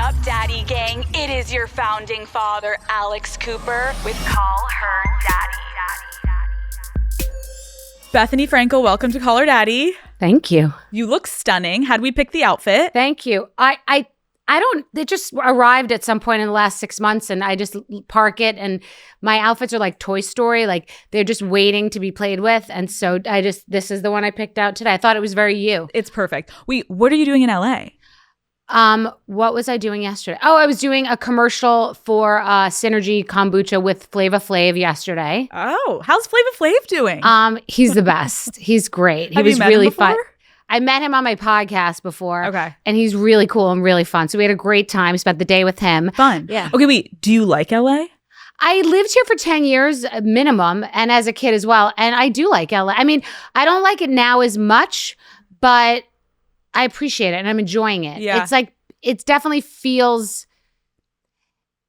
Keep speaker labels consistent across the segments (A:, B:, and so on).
A: up, Daddy Gang? It is your founding father, Alex Cooper, with Call Her Daddy.
B: Bethenny Frankel, welcome to Call Her Daddy.
C: Thank you.
B: You look stunning. How'd we pick the outfit?
C: Thank you. I don't, it just arrived at some point in the last 6 months and I just park it and my outfits are like Toy Story, like they're just waiting to be played with. And so this is the one I picked out today. I thought it was very you.
B: It's perfect. Wait, what are you doing in LA?
C: What was I doing yesterday? Oh, I was doing a commercial for Synergy Kombucha with Flava Flav yesterday.
B: Oh, how's Flava Flav doing?
C: He's the best. He's great. He
B: Have
C: was
B: you met
C: really
B: him before?
C: fun. I met him on my podcast before.
B: Okay.
C: And he's really cool and really fun. So we had a great time. Spent the day with him.
B: Fun.
C: Yeah.
B: Okay, wait. Do you like LA?
C: I lived here for 10 years minimum and as a kid as well. And I do like LA. I mean, I don't like it now as much, but I appreciate it and I'm enjoying it.
B: Yeah.
C: It's like, it definitely feels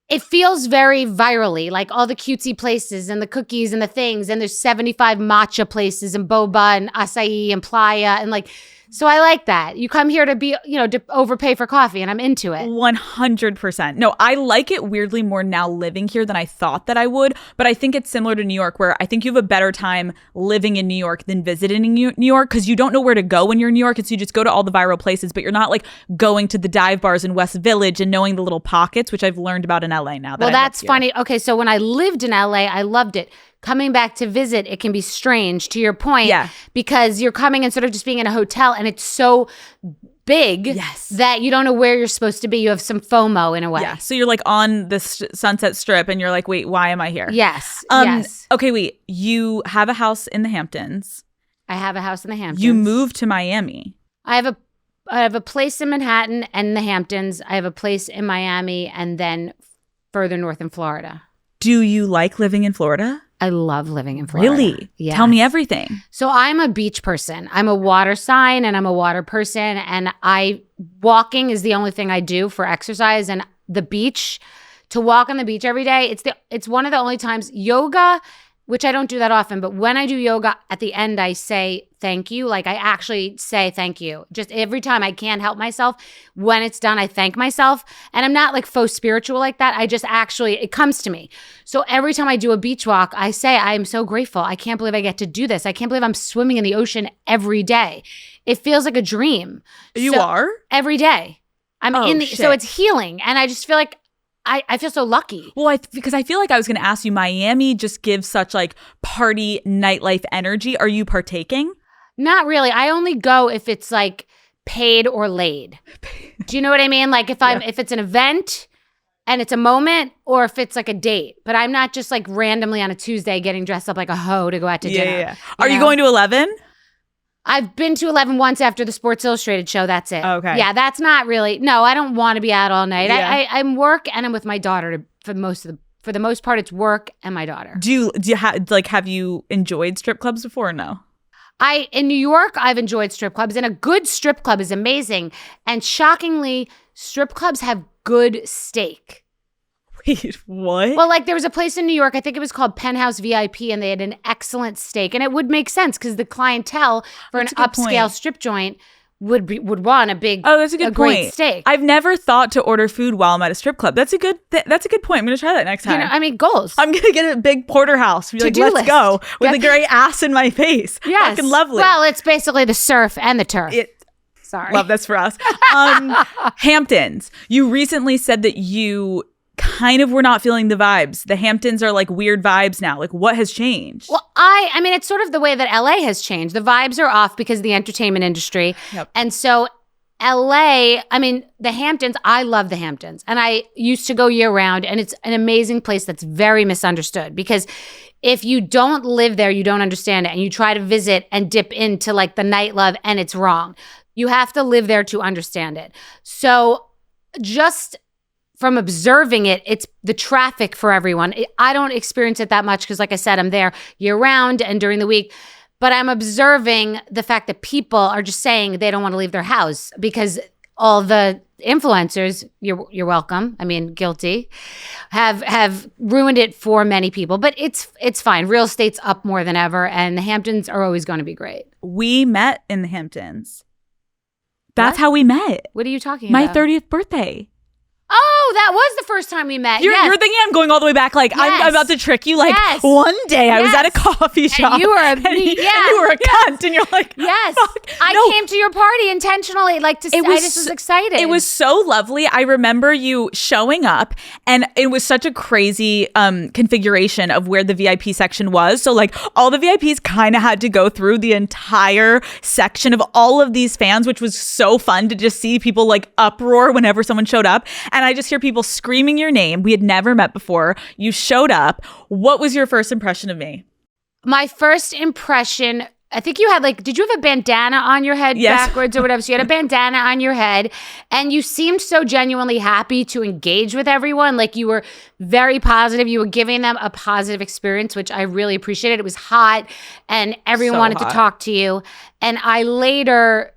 C: very virally, like all the cutesy places and the cookies and the things. And there's 75 matcha places and boba and acai and playa and like, so I like that. You come here to be, to overpay for coffee and I'm into it.
B: 100%. No, I like it weirdly more now living here than I thought that I would. But I think it's similar to New York where I think you have a better time living in New York than visiting New York because you don't know where to go when you're in New York. And so you just go to all the viral places, but you're not like going to the dive bars in West Village and knowing the little pockets, which I've learned about in LA now.
C: Well, that's funny. Okay, so when I lived in LA, I loved it. Coming back to visit, it can be strange to your point because you're coming instead of just being in a hotel and it's so big that you don't know where you're supposed to be. You have some FOMO in a way.
B: Yeah, so you're like on the Sunset Strip and you're like, wait, why am I here?
C: Yes, yes.
B: Okay, wait, you have a house in the Hamptons.
C: I have a house in the Hamptons.
B: You moved to Miami.
C: I have a place in Manhattan and the Hamptons. I have a place in Miami and then further north in Florida.
B: Do you like living in Florida?
C: I love living in Florida.
B: Really?
C: Yes.
B: Tell me everything.
C: So I'm a beach person. I'm a water sign and I'm a water person. And walking is the only thing I do for exercise. And the beach, to walk on the beach every day, it's one of the only times yoga, which I don't do that often, but when I do yoga, at the end I say thank you. Like I actually say thank you. Just every time I can't help myself. When it's done, I thank myself. And I'm not like faux spiritual like that. I just actually, it comes to me. So every time I do a beach walk, I say, I'm so grateful. I can't believe I get to do this. I can't believe I'm swimming in the ocean every day. It feels like a dream.
B: You are?
C: Every day.
B: Shit.
C: So it's healing. And I just feel like, I feel so lucky.
B: Well, because I feel like I was going to ask you, Miami just gives such like party nightlife energy. Are you partaking?
C: Not really. I only go if it's like paid or laid. Do you know what I mean? Like if it's an event and it's a moment or if it's like a date. But I'm not just like randomly on a Tuesday getting dressed up like a hoe to go out to dinner.
B: Yeah. Are you going to 11?
C: I've been to 11 once after the Sports Illustrated show. That's it.
B: Okay.
C: Yeah, that's not really. No, I don't want to be out all night.
B: Yeah.
C: I'm work and I'm with my daughter for the most part. It's work and my daughter.
B: Do you have you enjoyed strip clubs before or no?
C: In New York, I've enjoyed strip clubs, and a good strip club is amazing. And shockingly, strip clubs have good steak.
B: Wait, what?
C: Well, like there was a place in New York, I think it was called Penthouse VIP, and they had an excellent steak. And it would make sense because the clientele for an upscale strip joint would want a big,
B: that's a good point.
C: Great steak.
B: I've never thought to order food while I'm at a strip club. That's a good point. I'm gonna try that next time.
C: Goals.
B: I'm gonna get a big porterhouse. Be like,
C: To-do
B: let's
C: list.
B: go with a great ass in my face.
C: Yes.
B: Fucking lovely.
C: Well, it's basically the surf and the turf. Sorry.
B: Love this for us. Hamptons. You recently said that you kind of were not feeling the vibes. The Hamptons are like weird vibes now. Like what has changed?
C: Well, I mean, it's sort of the way that LA has changed. The vibes are off because of the entertainment industry.
B: Yep.
C: And so LA, I mean, the Hamptons, I love the Hamptons. And I used to go year round, and it's an amazing place that's very misunderstood because if you don't live there, you don't understand it. And you try to visit and dip into like the nightlife and it's wrong. You have to live there to understand it. So just from observing it, it's the traffic for everyone. I don't experience it that much because, like I said, I'm there year round and during the week. But I'm observing the fact that people are just saying they don't want to leave their house because all the influencers, you're welcome. I mean, guilty, have ruined it for many people. But it's fine. Real estate's up more than ever, and the Hamptons are always going to be great.
B: We met in the Hamptons. That's how we met.
C: What are you talking
B: My
C: about?
B: 30th birthday.
C: Oh, that was the first time we met.
B: You're thinking I'm going all the way back. Like, I'm about to trick you. Like, one day I was at a coffee shop.
C: And you were
B: and you were a cunt. And you're like,
C: yes.
B: Fuck.
C: I came to your party intentionally. Like, I just was excited.
B: It was so lovely. I remember you showing up, and it was such a crazy configuration of where the VIP section was. So, like, all the VIPs kind of had to go through the entire section of all of these fans, which was so fun to just see people like uproar whenever someone showed up. And I just hear people screaming your name. We had never met before. You showed up. What was your first impression of me?
C: My first impression, I think you had did you have a bandana on your head backwards or whatever? So you had a bandana on your head, and you seemed so genuinely happy to engage with everyone. Like, you were very positive. You were giving them a positive experience, which I really appreciated. It was hot, and everyone wanted to talk to you. And I later...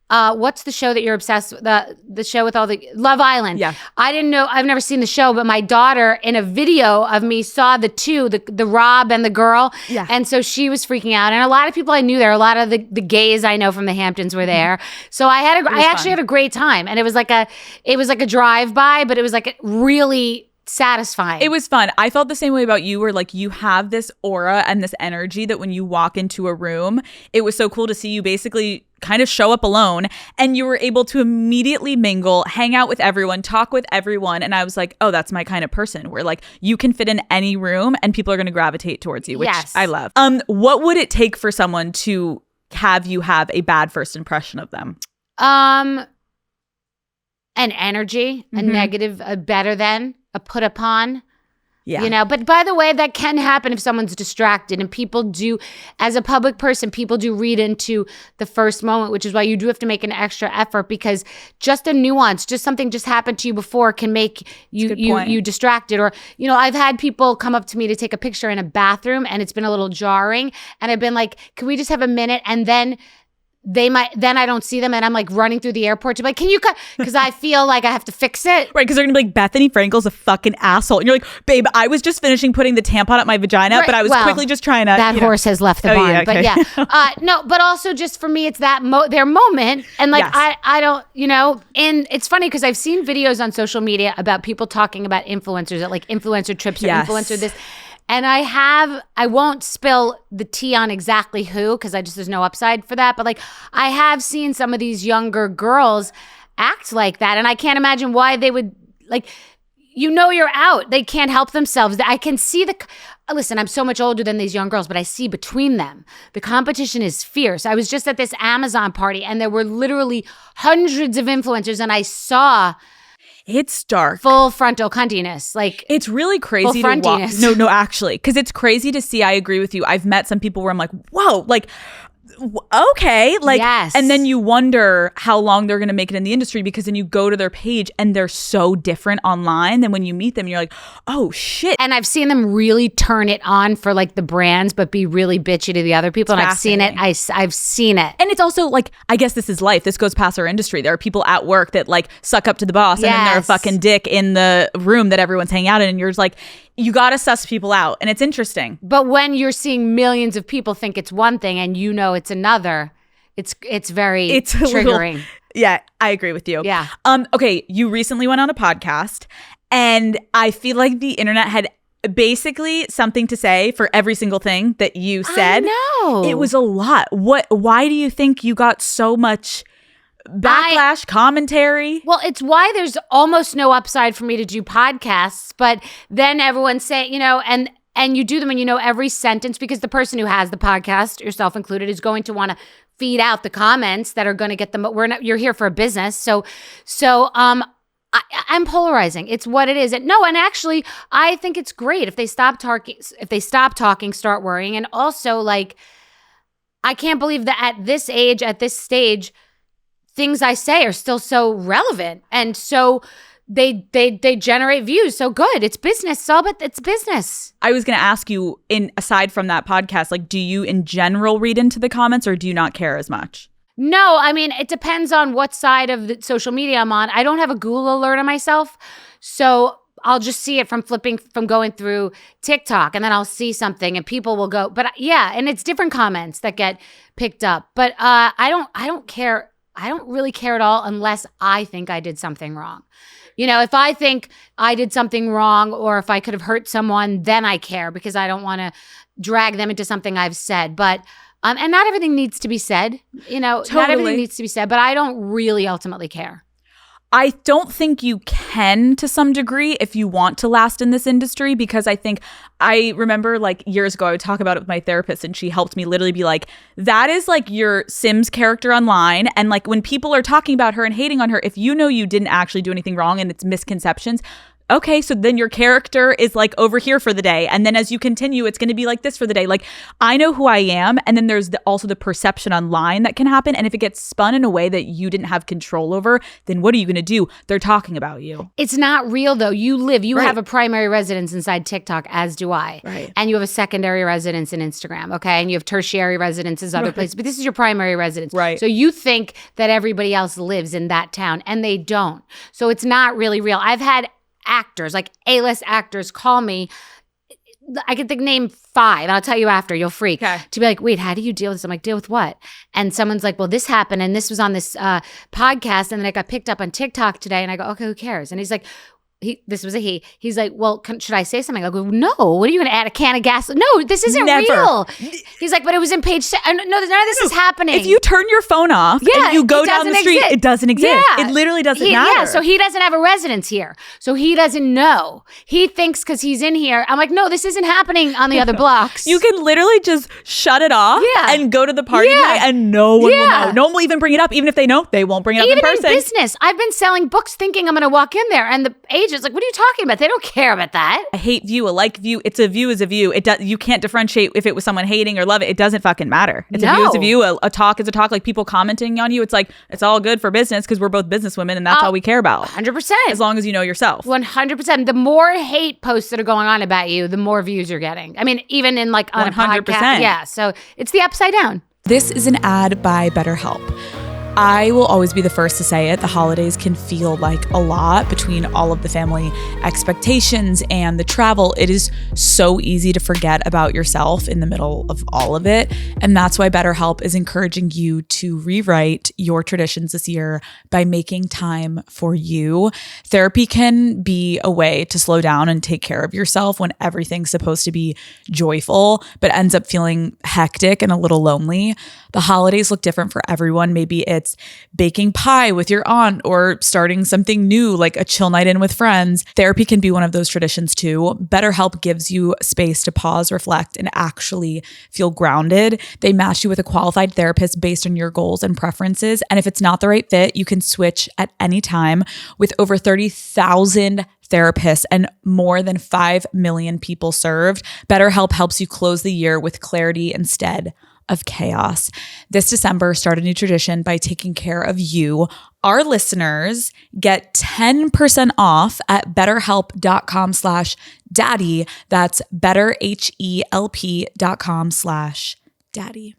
C: what's the show that you're obsessed with? The show with all the Love Island. Yeah. I didn't know. I've never seen the show, but my daughter in a video of me saw the Rob and the girl. Yeah. And so she was freaking out. And a lot of people I knew there, a lot of the gays I know from the Hamptons were there. So I actually had a great time. And it was like a drive-by, but it was like really satisfying.
B: It was fun. I felt the same way about you, where like you have this aura and this energy that when you walk into a room, it was so cool to see you basically kind of show up alone, and you were able to immediately mingle, hang out with everyone, talk with everyone. And I was like, oh, that's my kind of person, where like you can fit in any room and people are going to gravitate towards you, which I love. What would it take for someone to have you have a bad first impression of them?
C: An energy, a negative, a better than, a put upon. Yeah. You know, but by the way, that can happen if someone's distracted, and people do, as a public person, people do read into the first moment, which is why you do have to make an extra effort, because just a nuance, just something just happened to you before can make you distracted. Or, you know, I've had people come up to me to take a picture in a bathroom, and it's been a little jarring, and I've been like, can we just have a minute? And then I don't see them, and I'm like running through the airport to be like, can you cut? Because I feel like I have to fix it.
B: Right, because they're going to be like, Bethenny Frankel's a fucking asshole. And you're like, babe, I was just finishing putting the tampon up my vagina, but I was quickly just trying to.
C: That horse has left the barn.
B: Yeah, okay.
C: But yeah. No, but also just for me, it's that their moment. And like, I don't, you know, and it's funny because I've seen videos on social media about people talking about influencers at like influencer trips or influencer this. And I won't spill the tea on exactly who, because there's no upside for that. But like, I have seen some of these younger girls act like that. And I can't imagine why they would, like, you know, you're out. They can't help themselves. I can see listen, I'm so much older than these young girls, but I see between them, the competition is fierce. I was just at this Amazon party, and there were literally hundreds of influencers, and I saw...
B: It's dark.
C: Full frontal cuntiness. Like,
B: it's really crazy to watch. No, actually. Because it's crazy to see. I agree with you. I've met some people where I'm like, whoa, like, okay. Like, and then you wonder how long they're going to make it in the industry, because then you go to their page and they're so different online than when you meet them. You're like, oh shit.
C: And I've seen them really turn it on for like the brands, but be really bitchy to the other people. And I've seen it. I've seen it.
B: And it's also like, I guess this is life. This goes past our industry. There are people at work that like suck up to the boss, and then they're a fucking dick in the room that everyone's hanging out in. And you're just like, you got to suss people out. And it's interesting.
C: But when you're seeing millions of people think it's one thing and you know it's another, it's very triggering.
B: Yeah, I agree with you.
C: Yeah.
B: Okay, you recently went on a podcast, and I feel like the internet had basically something to say for every single thing that you said.
C: I know.
B: It was a lot. Why do you think you got so much backlash, commentary?
C: Well, it's why there's almost no upside for me to do podcasts, but then everyone's saying, you know, and you do them and you know every sentence, because the person who has the podcast, yourself included, is going to want to feed out the comments that are going to get them. You're here for a business. So I'm polarizing. It's what it is. And actually I think it's great if they stop talking, start worrying. And also, like, I can't believe that at this age, at this stage, things I say are still so relevant, and so they generate views. So good. It's business, but it's business.
B: I was going to ask you, aside from that podcast, like, do you in general read into the comments, or do you not care as much?
C: No, I mean, it depends on what side of the social media I'm on. I don't have a Google alert on myself, so I'll just see it from going through TikTok, and then I'll see something and people will go, but yeah, and it's different comments that get picked up. But I don't care I don't really care at all unless I think I did something wrong. You know, if I think I did something wrong or if I could have hurt someone, then I care because I don't want to drag them into something I've said. But, and not everything needs to be said, you know, not everything needs to be said, but I don't really ultimately care.
B: I don't think you can to some degree if you want to last in this industry, because I remember like years ago I would talk about it with my therapist and she helped me literally be like, that is like your Sims character online. And like when people are talking about her and hating on her, if you know you didn't actually do anything wrong and it's misconceptions, okay, so then your character is like over here for the day. And then as you continue, it's going to be like this for the day. Like, I know who I am. And then there's also the perception online that can happen. And if it gets spun in a way that you didn't have control over, then what are you going to do? They're talking about you.
C: It's not real though. You have a primary residence inside TikTok, as do I.
B: Right.
C: And you have a secondary residence in Instagram, okay? And you have tertiary residences other places. But this is your primary residence.
B: Right.
C: So you think that everybody else lives in that town and they don't. So it's not really real. I've had actors, like A-list actors, call me. I can name 5. I'll tell you after. You'll freak.
B: Okay.
C: To be like, wait, how do you deal with this? I'm like, deal with what? And someone's like, well, this happened and this was on this podcast and then it got picked up on TikTok today. And I go, okay, who cares? And he's like, this was a he. He's like, well, should I say something? I go, no. What are you going to add a can of gas? No, this isn't real. He's like, but it was in page. No, none of this is happening.
B: If you turn your phone off and you go down the street, it doesn't exist.
C: Yeah.
B: It literally doesn't matter.
C: Yeah, so he doesn't have a residence here. So he doesn't know. He thinks because he's in here. I'm like, no, this isn't happening on the other blocks.
B: You can literally just shut it off and go to the party tonight and no one will know. No one will even bring it up. Even if they know, they won't bring it up in person.
C: Even in business. I've been selling books thinking I'm going to walk in there and the agent's like, what are you talking about? They don't care about that.
B: A hate view, a like view, it's a view is a view. You can't differentiate if it was someone hating or love it. It doesn't fucking matter. It's a view is a view. A talk is a talk. Like people commenting on you, it's like, it's all good for business because we're both businesswomen and that's all we care about.
C: 100%.
B: As long as you know yourself.
C: 100%. The more hate posts that are going on about you, the more views you're getting. I mean, even in like on 100%. A podcast. Yeah. So it's the upside down.
B: This is an ad by BetterHelp. I will always be the first to say it. The holidays can feel like a lot between all of the family expectations and the travel. It is so easy to forget about yourself in the middle of all of it. And that's why BetterHelp is encouraging you to rewrite your traditions this year by making time for you. Therapy can be a way to slow down and take care of yourself when everything's supposed to be joyful, but ends up feeling hectic and a little lonely. The holidays look different for everyone. Maybe it's baking pie with your aunt or starting something new like a chill night in with friends. Therapy can be one of those traditions too. BetterHelp gives you space to pause, reflect, and actually feel grounded. They match you with a qualified therapist based on your goals and preferences. And if it's not the right fit, you can switch at any time. With over 30,000 therapists and more than 5 million people served, BetterHelp helps you close the year with clarity instead of chaos. This December, start a new tradition by taking care of you. Our listeners get 10% off at betterhelp.com/daddy. That's betterhelp.com/daddy.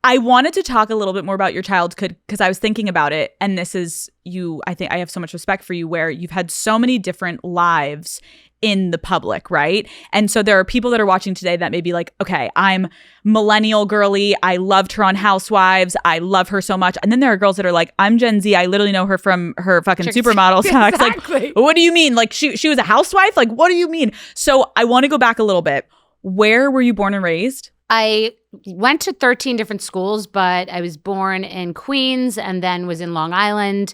B: I wanted to talk a little bit more about your childhood because I was thinking about it. And this is you, I think I have so much respect for you where you've had so many different lives in the public, right? And so there are people that are watching today that may be like, okay, I'm millennial girly. I loved her on Housewives. I love her so much. And then there are girls that are like, I'm Gen Z. I literally know her from her fucking supermodel stocks.
C: Exactly.
B: Like, what do you mean? Like she was a housewife? Like, what do you mean? So I want to go back a little bit. Where were you born and raised?
C: I went to 13 different schools, but I was born in Queens and then was in Long Island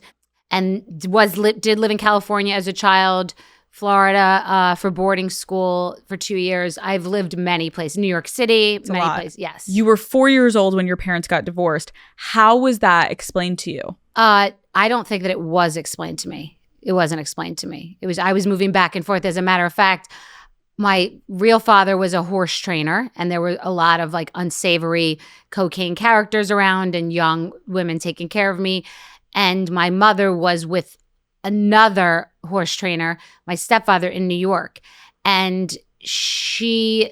C: and did live in California as a child. Florida for boarding school for 2 years. I've lived many places. New York City, many places. Yes.
B: You were 4 years old when your parents got divorced. How was that explained to you?
C: I don't think that it was explained to me. It wasn't explained to me. I was moving back and forth. As a matter of fact, my real father was a horse trainer, and there were a lot of like unsavory cocaine characters around and young women taking care of me. And my mother was with another horse trainer, my stepfather in New York. And she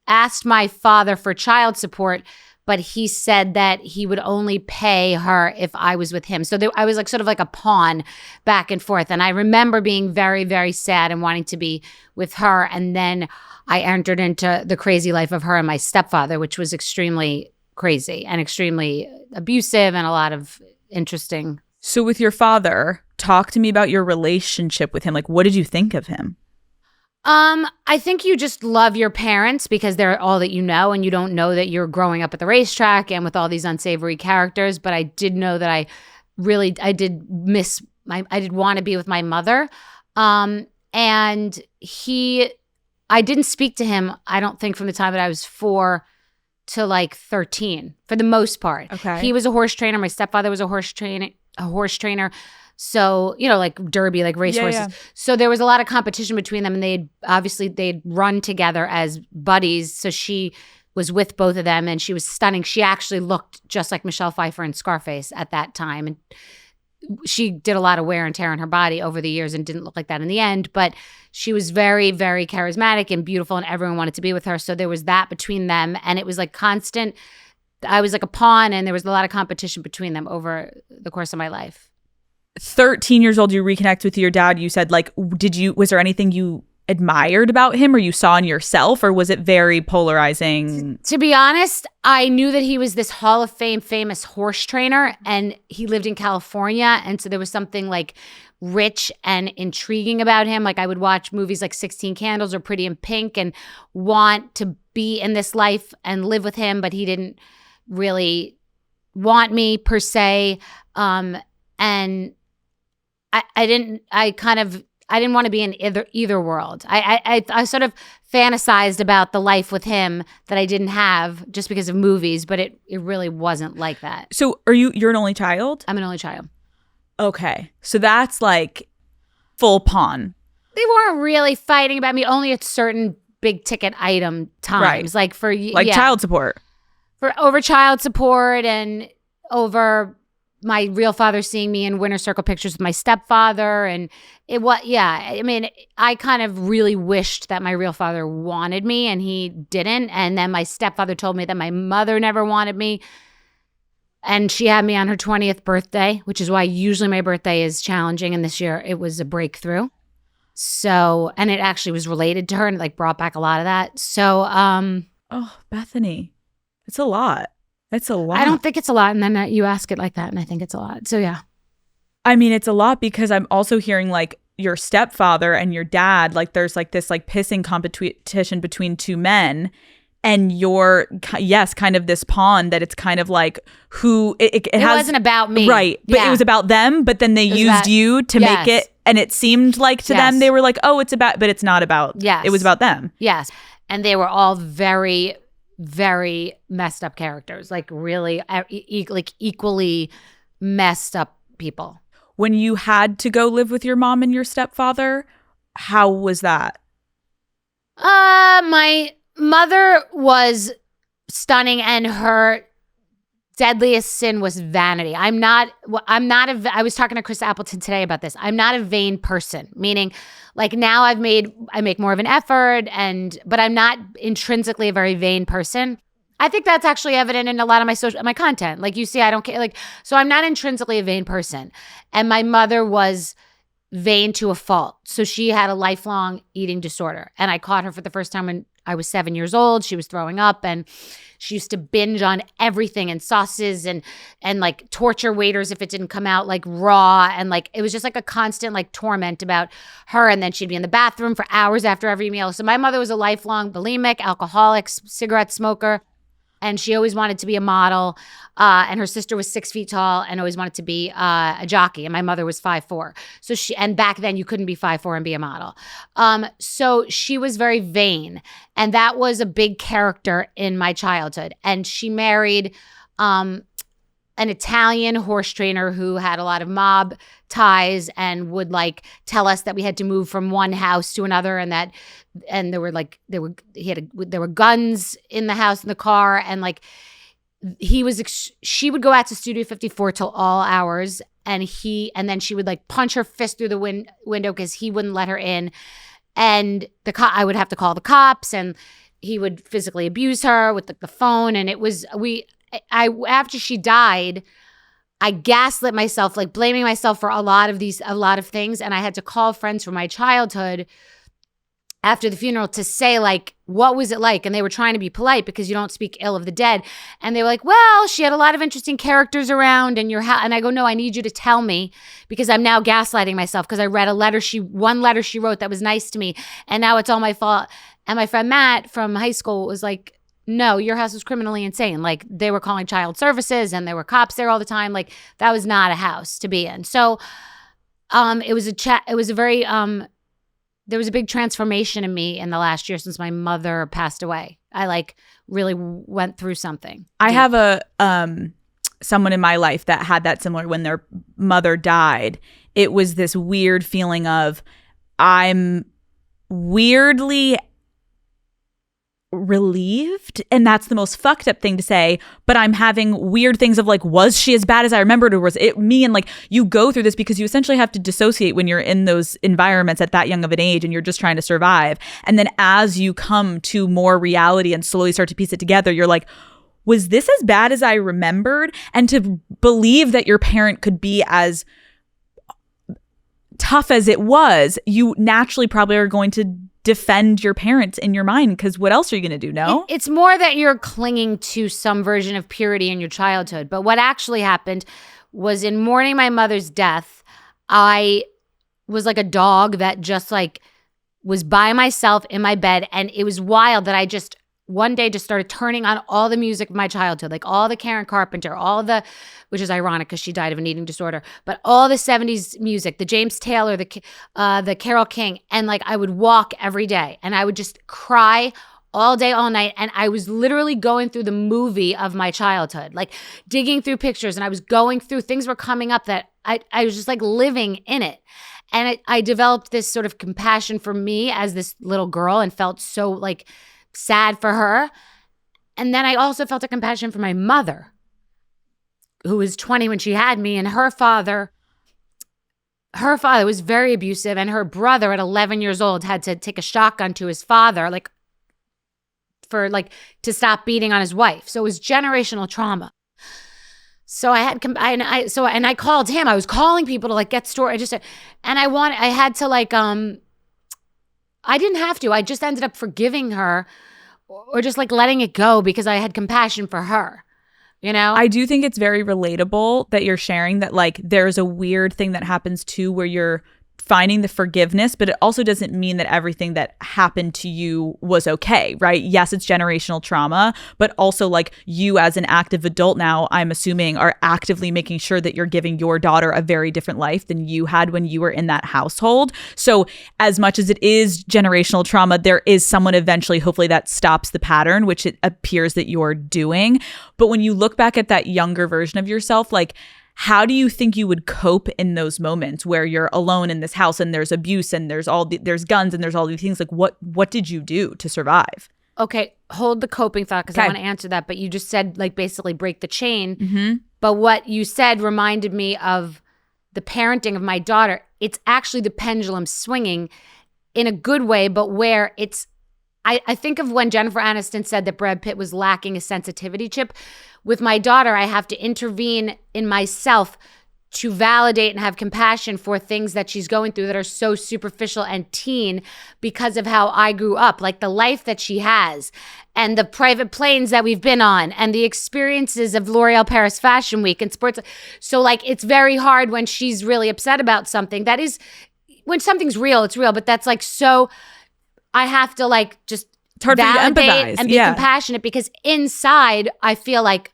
C: asked my father for child support, but he said that he would only pay her if I was with him. So I was like sort of like a pawn back and forth. And I remember being very, very sad and wanting to be with her. And then I entered into the crazy life of her and my stepfather, which was extremely crazy and extremely abusive and a lot of interesting.
B: So with your father, talk to me about your relationship with him. Like, what did you think of him?
C: I think you just love your parents because they're all that you know, and you don't know that you're growing up at the racetrack and with all these unsavory characters. But I did know that I did want to be with my mother. And I didn't speak to him, I don't think, from the time that I was 4 to like 13 for the most part.
B: Okay.
C: He was a horse trainer. My stepfather was a horse trainer. So, like derby, like race horses.
B: Yeah.
C: So there was a lot of competition between them, and they'd run together as buddies. So she was with both of them, and she was stunning. She actually looked just like Michelle Pfeiffer in Scarface at that time. And she did a lot of wear and tear on her body over the years and didn't look like that in the end. But she was very, very charismatic and beautiful, and everyone wanted to be with her. So there was that between them, and it was like constant. I was like a pawn, and there was a lot of competition between them over the course of my life.
B: 13 years old, you reconnect with your dad. You said, like, was there anything you admired about him or you saw in yourself, or was it very polarizing?
C: To be honest, I knew that he was this Hall of Fame famous horse trainer, and he lived in California. And so there was something like rich and intriguing about him. Like I would watch movies like 16 Candles or Pretty in Pink and want to be in this life and live with him, but he didn't really want me per se. And I didn't want to be in either world. I sort of fantasized about the life with him that I didn't have just because of movies, but it really wasn't like that.
B: So you're an only child?
C: I'm an only child.
B: Okay. So that's like full pawn.
C: They weren't really fighting about me only at certain big ticket item times.
B: Right.
C: Like
B: child support.
C: For over child support and over my real father seeing me in winter circle pictures with my stepfather. And I kind of really wished that my real father wanted me, and he didn't. And then my stepfather told me that my mother never wanted me. And she had me on her 20th birthday, which is why usually my birthday is challenging. And this year it was a breakthrough. So, and it actually was related to her, and it like brought back a lot of that. So,
B: oh, Bethenny, it's a lot. It's a lot.
C: I don't think it's a lot. And then you ask it like that, and I think it's a lot. So, yeah.
B: I mean, it's a lot because I'm also hearing like your stepfather and your dad, like there's like this like pissing competition between two men, and you're, yes, kind of this pawn that it's kind of like who it
C: wasn't about me.
B: Right. But
C: yeah.
B: It was about them, but then they used you to make it. And it seemed like to them, they were like, oh, it's about, but it's not about, it was about them.
C: Yes. And they were all very, very messed up characters, like really like equally messed up people.
B: When you had to go live with your mom and your stepfather, how was that?
C: My mother was stunning, and her deadliest sin was vanity. I was talking to Chris Appleton today about this. I'm not a vain person, meaning like now I make more of an effort, but I'm not intrinsically a very vain person. I think that's actually evident in a lot of my content. Like you see, I don't care. Like, so I'm not intrinsically a vain person. And my mother was vain to a fault. So she had a lifelong eating disorder. And I caught her for the first time when I was 7 years old. She was throwing up, and she used to binge on everything and sauces and like torture waiters if it didn't come out like raw. And like, it was just like a constant like torment about her. And then she'd be in the bathroom for hours after every meal. So my mother was a lifelong bulimic, alcoholic, cigarette smoker. And she always wanted to be a model. And her sister was 6 feet tall and always wanted to be a jockey. And my mother was 5'4". And back then you couldn't be 5'4" and be a model. So she was very vain. And that was a big character in my childhood. And she married an Italian horse trainer who had a lot of mob ties and would like tell us that we had to move from one house to another, and there were guns in the house, in the car, and like she would go out to Studio 54 till all hours, and then she would like punch her fist through the window because he wouldn't let her in, and I would have to call the cops, and he would physically abuse her with the phone, and it was after she died, I gaslit myself, like blaming myself for a lot of things. And I had to call friends from my childhood after the funeral to say, like, what was it like? And they were trying to be polite because you don't speak ill of the dead. And they were like, well, she had a lot of interesting characters around and and I go, no, I need you to tell me, because I'm now gaslighting myself because I read one letter she wrote that was nice to me, and now it's all my fault. And my friend Matt from high school was like, no, your house was criminally insane. Like, they were calling child services and there were cops there all the time. Like, that was not a house to be in. So it was a very there was a big transformation in me in the last year since my mother passed away. I like really went through something.
B: I have a someone in my life that had that similar when their mother died. It was this weird feeling of, I'm weirdly relieved, and that's the most fucked up thing to say, but I'm having weird things of like, was she as bad as I remembered, or was it me? And like, you go through this because you essentially have to dissociate when you're in those environments at that young of an age and you're just trying to survive. And then as you come to more reality and slowly start to piece it together, you're like, was this as bad as I remembered? And to believe that your parent could be as tough as it was, you naturally probably are going to defend your parents in your mind, because what else are you going to do? No?
C: It's more that you're clinging to some version of purity in your childhood. But what actually happened was, in mourning my mother's death, I was like a dog that just like was by myself in my bed. And it was wild that I just one day just started turning on all the music of my childhood, like all the Karen Carpenter, which is ironic because she died of an eating disorder, but all the 70s music, the James Taylor, the Carole King. And like, I would walk every day and I would just cry all day, all night. And I was literally going through the movie of my childhood, like digging through pictures, and I was going through, things were coming up that I was just like living in it. And I developed this sort of compassion for me as this little girl and felt so like sad for her. And then I also felt a compassion for my mother, who was 20 when she had me, and her father was very abusive, and her brother at 11 years old had to take a shotgun to his father to stop beating on his wife. So it was generational trauma. So I called him. I was calling people to like get story. I didn't have to. I just ended up forgiving her, or just like letting it go, because I had compassion for her. You know?
B: I do think it's very relatable that you're sharing that, like, there's a weird thing that happens too where you're finding the forgiveness, but it also doesn't mean that everything that happened to you was okay, right? Yes, it's generational trauma, but also like you as an active adult now, I'm assuming, are actively making sure that you're giving your daughter a very different life than you had when you were in that household. So as much as it is generational trauma, there is someone eventually, hopefully, that stops the pattern, which it appears that you're doing. But when you look back at that younger version of yourself, like, how do you think you would cope in those moments where you're alone in this house and there's abuse and there's guns and there's all these things? Like, what did you do to survive?
C: Okay, hold the coping thought, because I want to answer that. But you just said, like, basically break the chain. Mm-hmm. But what you said reminded me of the parenting of my daughter. It's actually the pendulum swinging in a good way, but where it's, I think of when Jennifer Aniston said that Brad Pitt was lacking a sensitivity chip. With my daughter, I have to intervene in myself to validate and have compassion for things that she's going through that are so superficial and teen because of how I grew up, like the life that she has and the private planes that we've been on and the experiences of L'Oreal Paris Fashion Week and sports. So like, it's very hard when she's really upset about something. That is, when something's real, it's real, but that's like, so I have to like just validate and be compassionate, because inside I feel like,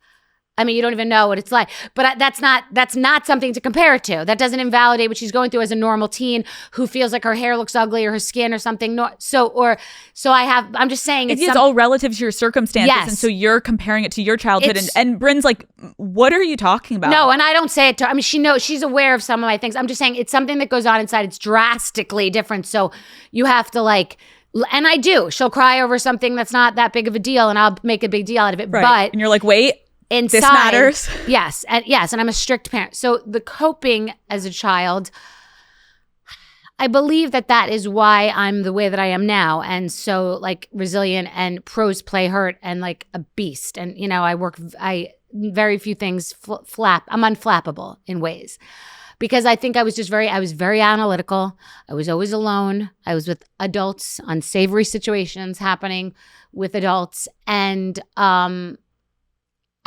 C: I mean, you don't even know what it's like, but that's not something to compare it to. That doesn't invalidate what she's going through as a normal teen who feels like her hair looks ugly or her skin or something. I'm just saying
B: it's all relative to your circumstances.
C: Yes.
B: And so you're comparing it to your childhood, and Bryn's like, what are you talking about?
C: No, and I don't say it to her. I mean, she knows, she's aware of some of my things. I'm just saying it's something that goes on inside. It's drastically different. So you have to like, and I do. She'll cry over something that's not that big of a deal, and I'll make a big deal out of it.
B: Right.
C: But
B: and you're like, wait,
C: inside,
B: this matters.
C: Yes, and I'm a strict parent. So the coping as a child, I believe that is why I'm the way that I am now, and so like resilient and pros play hurt and like a beast. And you know, very few things flap. I'm unflappable in ways. because I think I was very analytical. I was always alone. I was with adults, unsavory situations happening with adults. And I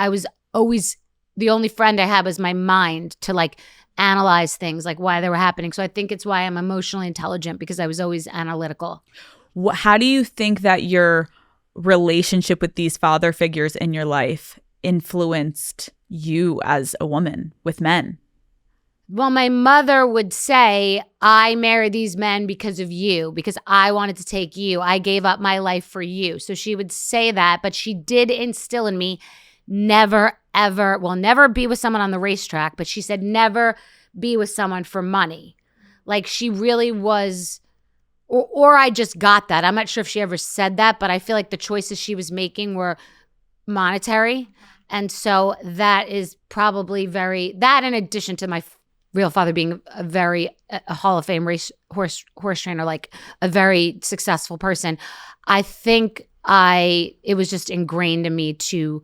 C: was always, the only friend I had was my mind to like analyze things, like why they were happening. So I think it's why I'm emotionally intelligent, because I was always analytical.
B: How do you think that your relationship with these father figures in your life influenced you as a woman with men?
C: Well, my mother would say, I married these men because of you, because I wanted to take you. I gave up my life for you. So she would say that, but she did instill in me, never, ever, well, never be with someone on the racetrack, but she said never be with someone for money. Like she really was, or I just got that. I'm not sure if she ever said that, but I feel like the choices she was making were monetary. And so that is probably that in addition to my real father being a Hall of Fame horse trainer, like a very successful person, I think it was just ingrained in me to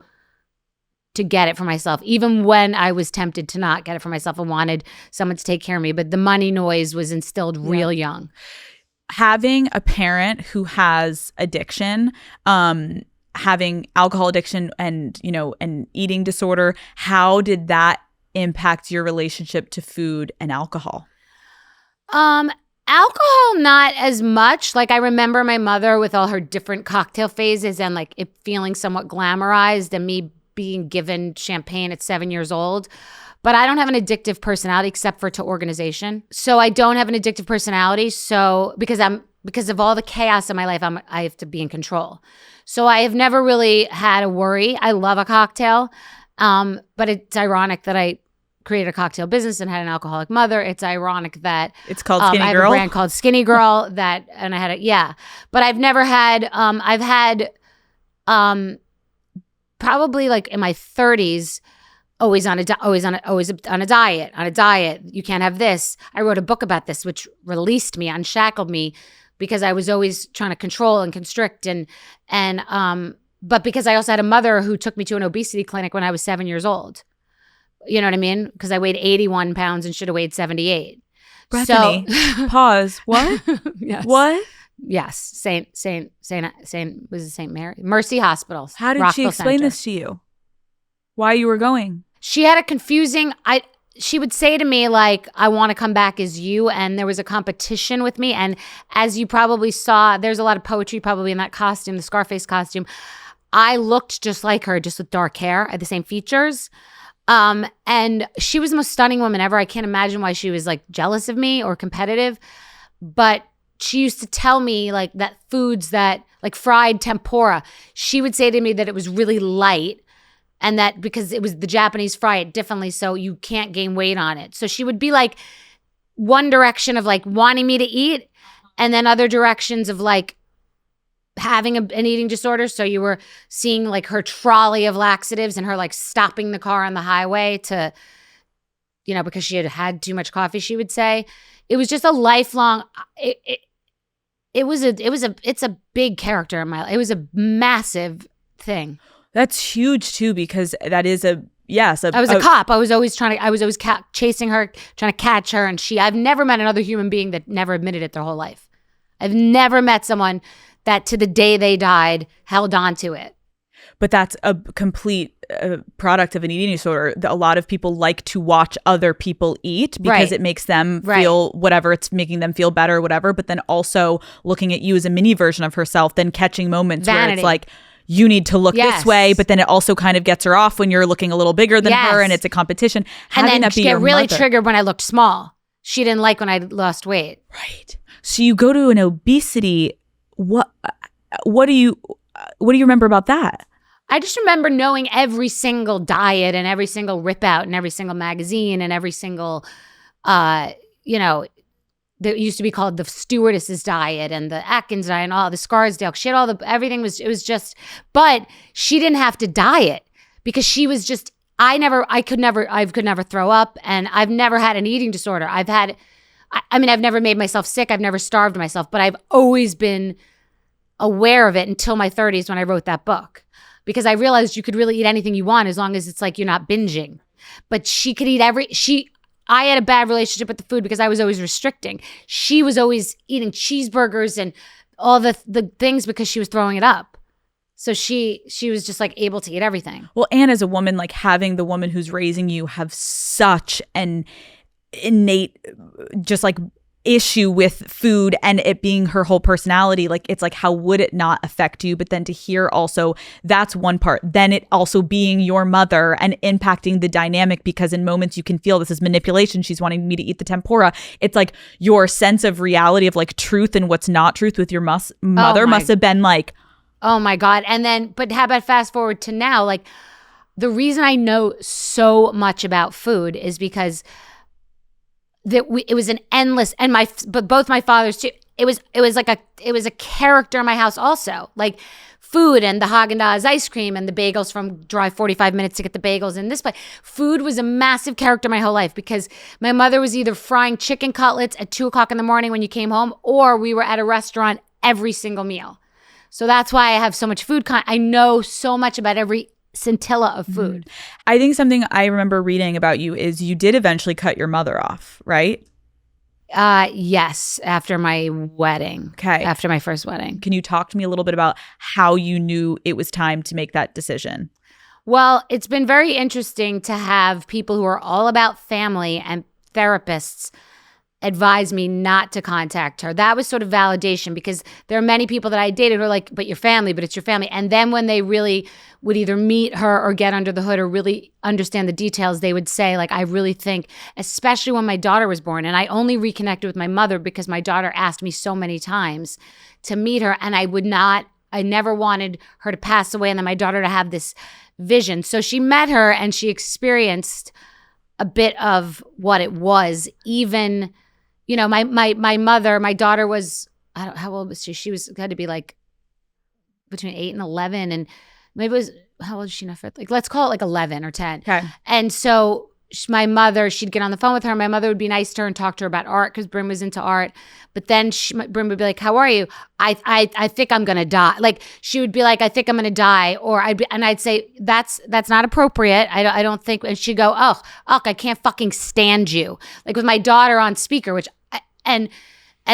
C: get it for myself, even when I was tempted to not get it for myself and wanted someone to take care of me. But the money noise was instilled real young.
B: Having a parent who has addiction, having alcohol addiction and, an eating disorder, how did that impact your relationship to food and alcohol?
C: Alcohol, not as much. Like I remember my mother with all her different cocktail phases and like it feeling somewhat glamorized and me being given champagne at 7 years old. But I don't have an addictive personality except for to organization. So I don't have an addictive personality. So because of all the chaos in my life, I have to be in control. So I have never really had a worry. I love a cocktail. But it's ironic that I created a cocktail business and had an alcoholic mother. It's ironic that
B: it's called Skinny Girl.
C: I have a brand called Skinny Girl and I had but I've never had, I've had, probably like in my 30s, always on a diet. You can't have this. I wrote a book about this, which released me, unshackled me, because I was always trying to control and constrict but because I also had a mother who took me to an obesity clinic when I was 7 years old. You know what I mean? Because I weighed 81 pounds and should have weighed 78.
B: Bethenny, pause. What?
C: Yes.
B: What?
C: Yes. Saint was it St. Mary? Mercy Hospitals.
B: How did she explain this to you? Why you were going?
C: She had a confusing, she would say to me like, I want to come back as you. And there was a competition with me. And as you probably saw, there's a lot of poetry probably in that costume, the Scarface costume. I looked just like her, just with dark hair. I had the same features. And she was the most stunning woman ever. I can't imagine why she was like jealous of me or competitive. But she used to tell me like that foods that like fried tempura, she would say to me that it was really light. And that because it was the Japanese fry it differently, so you can't gain weight on it. So she would be like one direction of like wanting me to eat, and then other directions of like having an eating disorder. So you were seeing like her trolley of laxatives and her like stopping the car on the highway to, because she had too much coffee, she would say. It was just a lifelong, it's a big character in my life. It was a massive thing.
B: That's huge too, because that is I was
C: a cop. I was always chasing her, trying to catch her. And I've never met another human being that never admitted it their whole life. I've never met someone that to the day they died held on to it.
B: But that's a complete product of an eating disorder. A lot of people like to watch other people eat because it makes them feel whatever, it's making them feel better, whatever. But then also looking at you as a mini version of herself, then catching moments where it's like, you need to look this way, but then it also kind of gets her off when you're looking a little bigger than her and it's a competition.
C: And then she get really triggered when I looked small. She didn't like when I lost weight.
B: Right. So you go to an obesity. What do you remember about that?
C: I just remember knowing every single diet and every single rip out and every single magazine and every single, that used to be called the stewardess's diet and the Atkins diet and all the Scarsdale shit, everything it was just, but she didn't have to diet because she was just, I could never throw up, and I've never had an eating disorder. I've never made myself sick. I've never starved myself, but I've always been aware of it until my 30s when I wrote that book, because I realized you could really eat anything you want as long as it's like you're not binging. But she could eat I had a bad relationship with the food because I was always restricting. She was always eating cheeseburgers and all the things because she was throwing it up. So she was just like able to eat everything.
B: Well, and as a woman, like having the woman who's raising you have such an innate just like issue with food and it being her whole personality, like it's like how would it not affect you? But then to hear also that's one part, then it also being your mother and impacting the dynamic, because in moments you can feel this is manipulation, she's wanting me to eat the tempura. It's like your sense of reality of like truth and what's not truth with your mother must have been like,
C: oh my God. And then, but how about fast forward to now? Like the reason I know so much about food is because it was an endless, and but both my fathers too. It was a character in my house also, like food and the Haagen-Dazs ice cream and the bagels from drive 45 minutes to get the bagels in this place. Food was a massive character my whole life because my mother was either frying chicken cutlets at 2:00 in the morning when you came home, or we were at a restaurant every single meal. So that's why I have so much food. I know so much about every scintilla of food.
B: I think something I remember reading about you is you did eventually cut your mother off, right?
C: Yes, after my wedding.
B: Okay.
C: After my first wedding.
B: Can you talk to me a little bit about how you knew it was time to make that decision?
C: Well, it's been very interesting to have people who are all about family and therapists advised me not to contact her. That was sort of validation because there are many people that I dated who are like, but your family, but it's your family. And then when they really would either meet her or get under the hood or really understand the details, they would say, like, I really think, especially when my daughter was born, and I only reconnected with my mother because my daughter asked me so many times to meet her, and I never wanted her to pass away and then my daughter to have this vision. So she met her and she experienced a bit of what it was. Even, you know, my mother, my daughter was, I don't, how old was she? She had to be like between 8 and 11, and maybe it was, how old is she now? Like, let's call it like 11 or 10.
B: Okay.
C: And so my mother, she'd get on the phone with her. My mother would be nice to her and talk to her about art because Bryn was into art. But then Bryn would be like, how are you? I think I'm going to die. Like, she would be like, I think I'm going to die. Or I'd say, that's not appropriate. I don't think, and she'd go, oh, I can't fucking stand you. Like with my daughter on speaker, and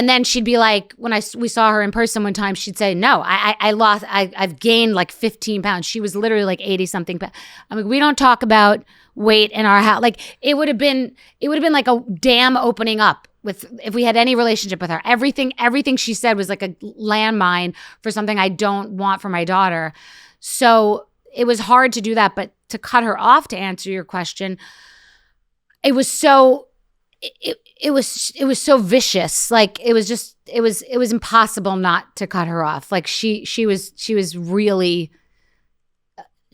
C: then she'd be like, when we saw her in person one time, she'd say, no, I've gained like 15 pounds. She was literally like 80 something pounds. I'm like, we don't talk about weight in our house. Like it would have been like a dam opening up if we had any relationship with her. Everything she said was like a landmine for something I don't want for my daughter. So it was hard to do that, but to cut her off, to answer your question, it was so vicious. Like it was impossible not to cut her off. Like she was really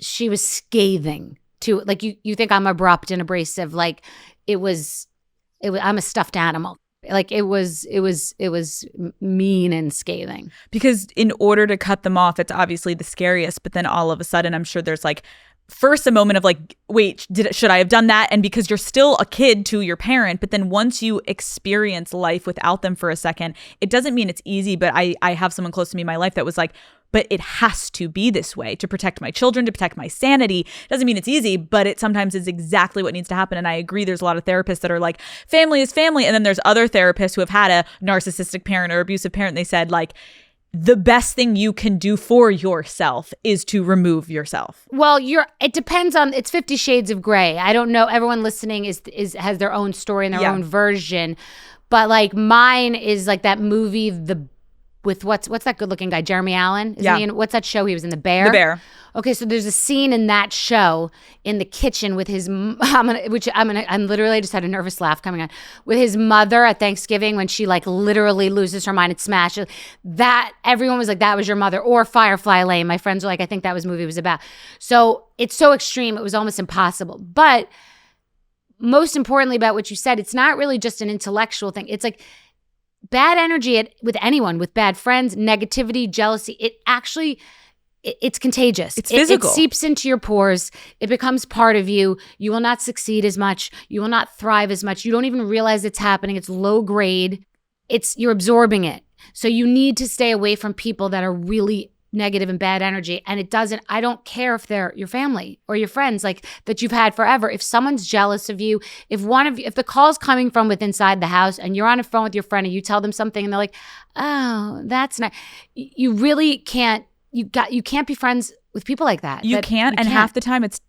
C: scathing too. Like you think I'm abrupt and abrasive. Like it was I'm a stuffed animal. Like it was mean and scathing.
B: Because in order to cut them off, it's obviously the scariest, but then all of a sudden I'm sure there's like first a moment of like, wait, should I have done that? And because you're still a kid to your parent, but then once you experience life without them for a second, it doesn't mean it's easy. But I have someone close to me in my life that was like, but it has to be this way to protect my children, to protect my sanity. Doesn't mean it's easy, but it sometimes is exactly what needs to happen. And I agree, there's a lot of therapists that are like, family is family. And then there's other therapists who have had a narcissistic parent or abusive parent. And they said like, the best thing you can do for yourself is to remove yourself.
C: Well, it depends on, it's 50 Shades of Grey. I don't know. Everyone listening has their own story and their own version. But like mine is like that movie, with what's that good looking guy? Jeremy Allen? What's that show he was in? The Bear?
B: The Bear.
C: Okay, so there's a scene in that show in the kitchen with his, I'm literally, I just had a nervous laugh coming on, with his mother at Thanksgiving when she like literally loses her mind and smashes. That, everyone was like, that was your mother. Or Firefly Lane. My friends were like, I think that movie was about. So it's so extreme, it was almost impossible. But most importantly about what you said, it's not really just an intellectual thing. It's like bad energy with anyone, with bad friends, negativity, jealousy, it's contagious.
B: It's physical.
C: It seeps into your pores. It becomes part of you. You will not succeed as much. You will not thrive as much. You don't even realize it's happening. It's low grade. You're absorbing it. So you need to stay away from people that are really negative and bad energy. And I don't care if they're your family or your friends, like that you've had forever. If someone's jealous of you, if the call's coming from within inside the house and you're on a phone with your friend and you tell them something and they're like, oh, that's not, you really can't, you can't be friends with people like that.
B: You can't. Half the time it's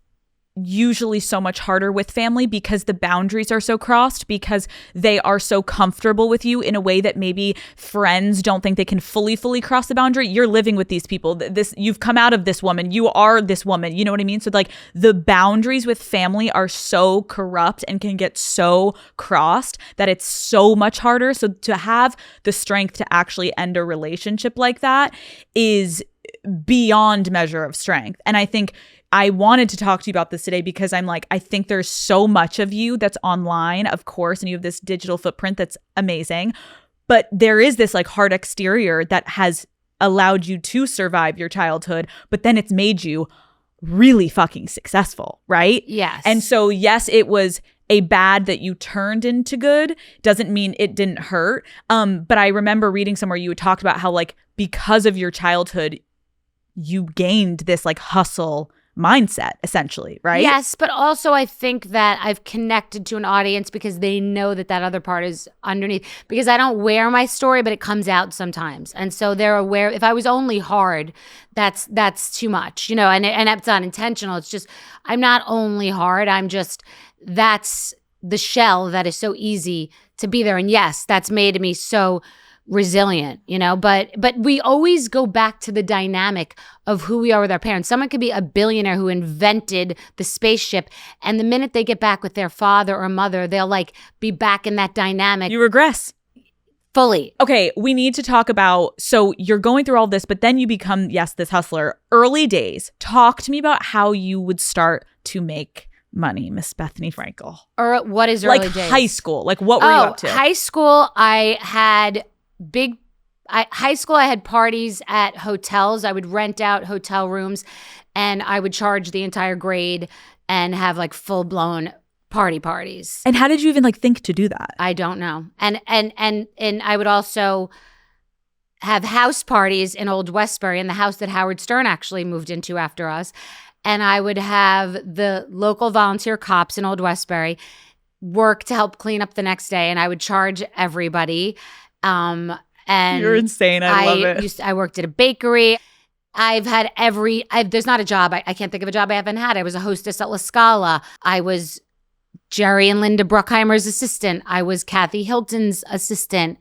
B: usually so much harder with family because the boundaries are so crossed, because they are so comfortable with you in a way that maybe friends don't think they can fully cross the boundary. You're living with these people. You've come out of this woman. You are this woman. You know what I mean? So like the boundaries with family are so corrupt and can get so crossed that it's so much harder. So to have the strength to actually end a relationship like that is beyond measure of strength. And I think I wanted to talk to you about this today because I'm like, I think there's so much of you that's online, of course, and you have this digital footprint that's amazing. But there is this like hard exterior that has allowed you to survive your childhood, but then it's made you really fucking successful, right?
C: Yes.
B: And so, yes, it was a bad that you turned into good. Doesn't mean it didn't hurt. But I remember reading somewhere you had talked about how like because of your childhood, you gained this like hustle mindset essentially, right?
C: Yes, but also I think that I've connected to an audience because they know that other part is underneath, because I don't wear my story, but it comes out sometimes. And so they're aware. If I was only hard, that's too much, you know, and it's not intentional. It's just, I'm not only hard. That's the shell that is so easy to be there. And yes, that's made me so resilient, you know, but we always go back to the dynamic of who we are with our parents. Someone could be a billionaire who invented the spaceship, and the minute they get back with their father or mother, they'll like be back in that dynamic.
B: You regress.
C: Fully.
B: Okay, we need to talk about, so you're going through all this, but then you become, yes, this hustler. Early days. Talk to me about how you would start to make money, Miss Bethenny Frankel.
C: Or what is early
B: like
C: days?
B: High school. Like what were you up to?
C: High school, I had high school, I had parties at hotels. I would rent out hotel rooms and I would charge the entire grade and have like full-blown parties.
B: And how did you even like think to do that?
C: I don't know. And I would also have house parties in Old Westbury, in the house that Howard Stern actually moved into after us. And I would have the local volunteer cops in Old Westbury work to help clean up the next day, and I would charge everybody. And
B: you're insane. I love it.
C: I worked at a bakery. I've had there's not a job. I can't think of a job I haven't had. I was a hostess at La Scala. I was Jerry and Linda Bruckheimer's assistant. I was Kathy Hilton's assistant.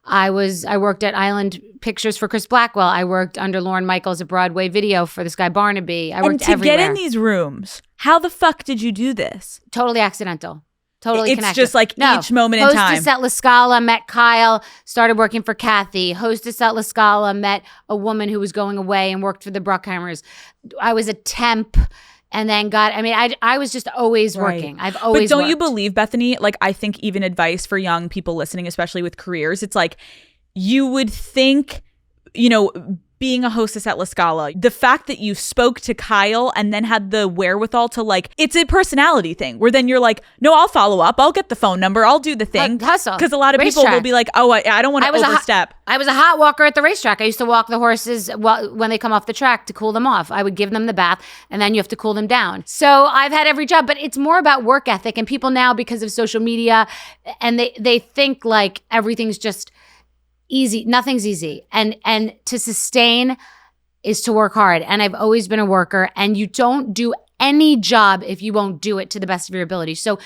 C: I worked at Island Pictures for Chris Blackwell. I worked under Lorne Michaels at Broadway Video for this guy Barnaby. I worked everywhere. And to get
B: in these rooms, how the fuck did you do this?
C: Totally accidental. Totally
B: it's
C: connected.
B: Just like each moment in time.
C: Hostess at La Scala, met Kyle, started working for Kathy. Hostess at La Scala, met a woman who was going away and worked for the Bruckheimers. I was a temp and then I was just always working. I've always
B: But don't
C: worked.
B: you believe, Bethenny, like I think even advice for young people listening, especially with careers, it's like you would think, you know, being a hostess at La Scala, the fact that you spoke to Kyle and then had the wherewithal to like, it's a personality thing where then you're like, no, I'll follow up. I'll get the phone number. I'll do the thing.
C: Hustle.
B: Because a lot of people will be like, oh, I don't want to overstep.
C: I was a hot walker at the racetrack. I used to walk the horses when they come off the track to cool them off. I would give them the bath and then you have to cool them down. So I've had every job, but it's more about work ethic. And people now, because of social media, and they think like everything's just easy. Nothing's easy. And to sustain is to work hard. And I've always been a worker, and you don't do any job if you won't do it to the best of your ability. So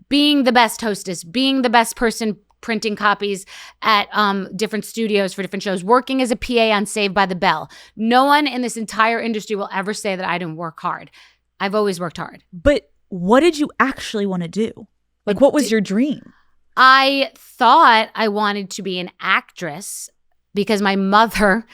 C: being the best hostess, being the best person printing copies at different studios for different shows, working as a PA on Saved by the Bell. No one in this entire industry will ever say that I didn't work hard. I've always worked hard.
B: But what did you actually want to do? Like, what was your dream?
C: I thought I wanted to be an actress because my mother,